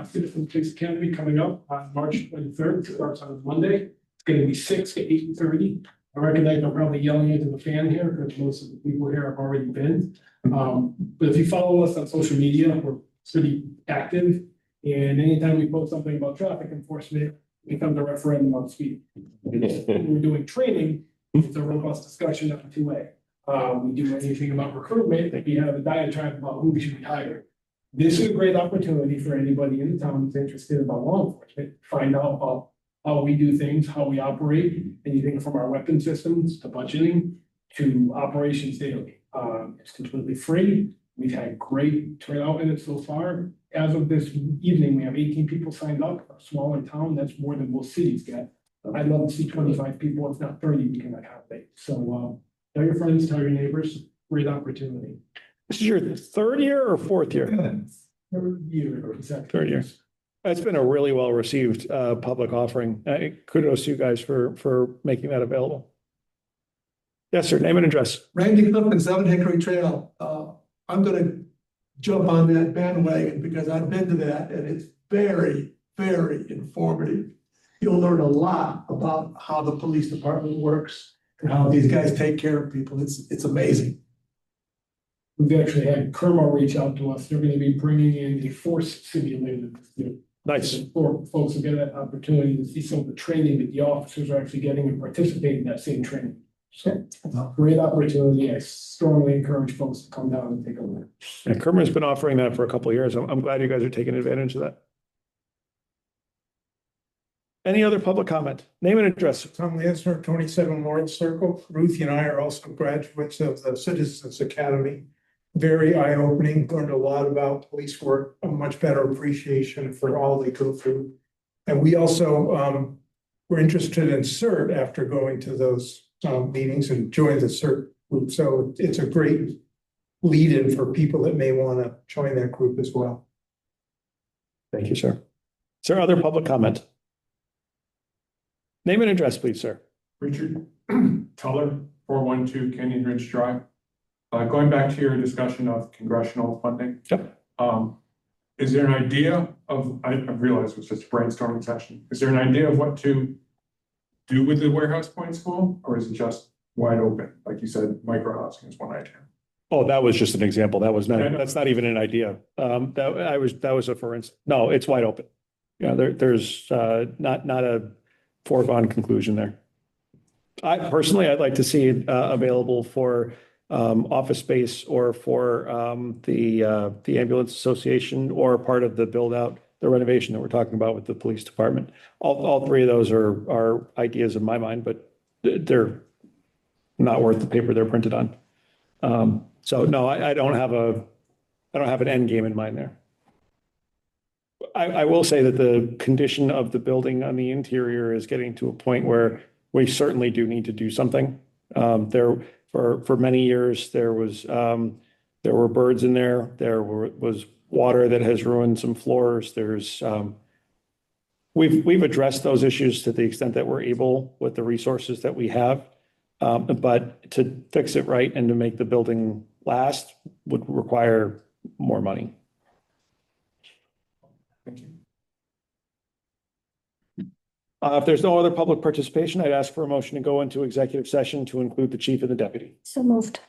Citizen Police Academy coming up on March 23rd. It starts on Monday. It's going to be 6 to 8:30. I recognize I'm probably yelling into the fan here because most of the people here have already been. But if you follow us on social media, we're pretty active. And anytime we post something about traffic enforcement, it becomes a referendum on speed. When we're doing training, it's a robust discussion on 2A. We do anything about recruitment, we have a diatribe about who we should be hiring. This is a great opportunity for anybody in the town who's interested about law enforcement, to find out about how we do things, how we operate, anything from our weapon systems to budgeting to operations daily. It's completely free. We've had great turnout in it so far. As of this evening, we have 18 people signed up. A smaller town, that's more than most cities get. I'd love to see 25 people, if not 30, we can accommodate. So tell your friends, tell your neighbors, great opportunity. This is your third year or fourth year? Third year, exactly. Third year. It's been a really well-received public offering. Kudos to you guys for making that available. Yes, sir. Name and address. Randy Clifton, 7 Hickory Trail. I'm gonna jump on that bandwagon because I've been to that and it's very, very informative. You'll learn a lot about how the police department works and how these guys take care of people. It's amazing. We've actually had Kerma reach out to us. They're gonna be bringing in a force simulator this year. Nice. For folks to get that opportunity to see some of the training that the officers are actually getting and participate in that same training. So, great opportunity. I strongly encourage folks to come down and take a look. And Kerma's been offering that for a couple of years. I'm glad you guys are taking advantage of that. Any other public comment? Name and address. Tom Lansner, 27 Lawrence Circle. Ruthie and I are also graduates of the Citizens Academy. Very eye-opening, learned a lot about police work, a much better appreciation for all they go through. And we also were interested in CERT after going to those meetings and joined the CERT group. So it's a great lead-in for people that may want to join that group as well. Thank you, sir. Is there other public comment? Name and address, please, sir. Richard Tuller, 412 Canyon Ridge Drive. Going back to your discussion of congressional funding. Yep. Is there an idea of, I realize it was just a brainstorming session. Is there an idea of what to do with the warehouse point school? Or is it just wide open? Like you said, micro housing is one idea. Oh, that was just an example. That was not, that's not even an idea. That was a for instance. No, it's wide open. Yeah, there's not a foregone conclusion there. I'd like to see it available for office space or for the ambulance association or part of the build out, the renovation that we're talking about with the police department. All three of those are ideas in my mind, but they're not worth the paper they're printed on. So no, I don't have an end game in mind there. I will say that the condition of the building on the interior is getting to a point where we certainly do need to do something. For many years, there were birds in there. There was water that has ruined some floors. We've addressed those issues to the extent that we're able with the resources that we have. But to fix it right and to make the building last would require more money. Thank you. If there's no other public participation, I'd ask for a motion to go into executive session to include the chief and the deputy. So moved.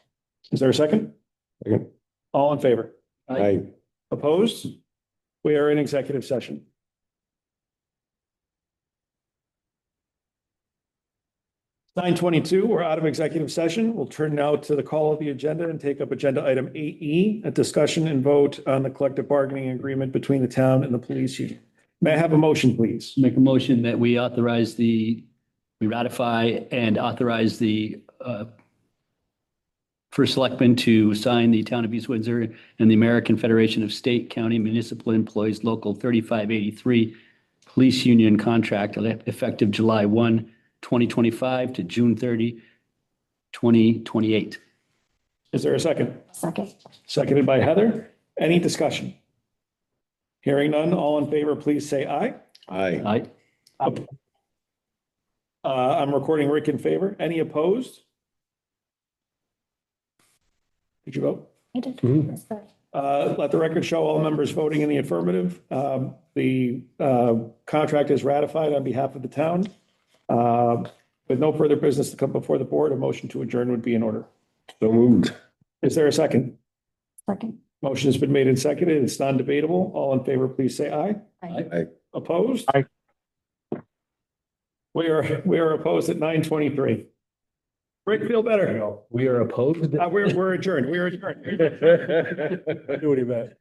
Is there a second? Second. All in favor? Aye. Opposed? We are in executive session. 9:22, we're out of executive session. We'll turn now to the call of the agenda and take up agenda item 8E, a discussion and vote on the collective bargaining agreement between the town and the police union. May I have a motion, please? Make a motion that we ratify and authorize the first selectman to sign the Town of East Windsor and the American Federation of State, County, Municipal Employees Local 3583 Police Union contract effective July 1, 2025 to June 30, 2028. Is there a second? Second. Seconded by Heather. Any discussion? Hearing none, all in favor, please say aye. Aye. Aye. I'm recording Rick in favor. Any opposed? Did you vote? I did. Yes, sir. Let the record show all members voting in the affirmative. The contract is ratified on behalf of the town. With no further business to come before the board, a motion to adjourn would be in order. So moved. Is there a second? Second. Motion has been made and seconded. It's non-debatable. All in favor, please say aye. Aye. Opposed? Aye. We are opposed at 9:23. Rick, feel better. We are opposed. We're adjourned. We are adjourned. I knew what he meant.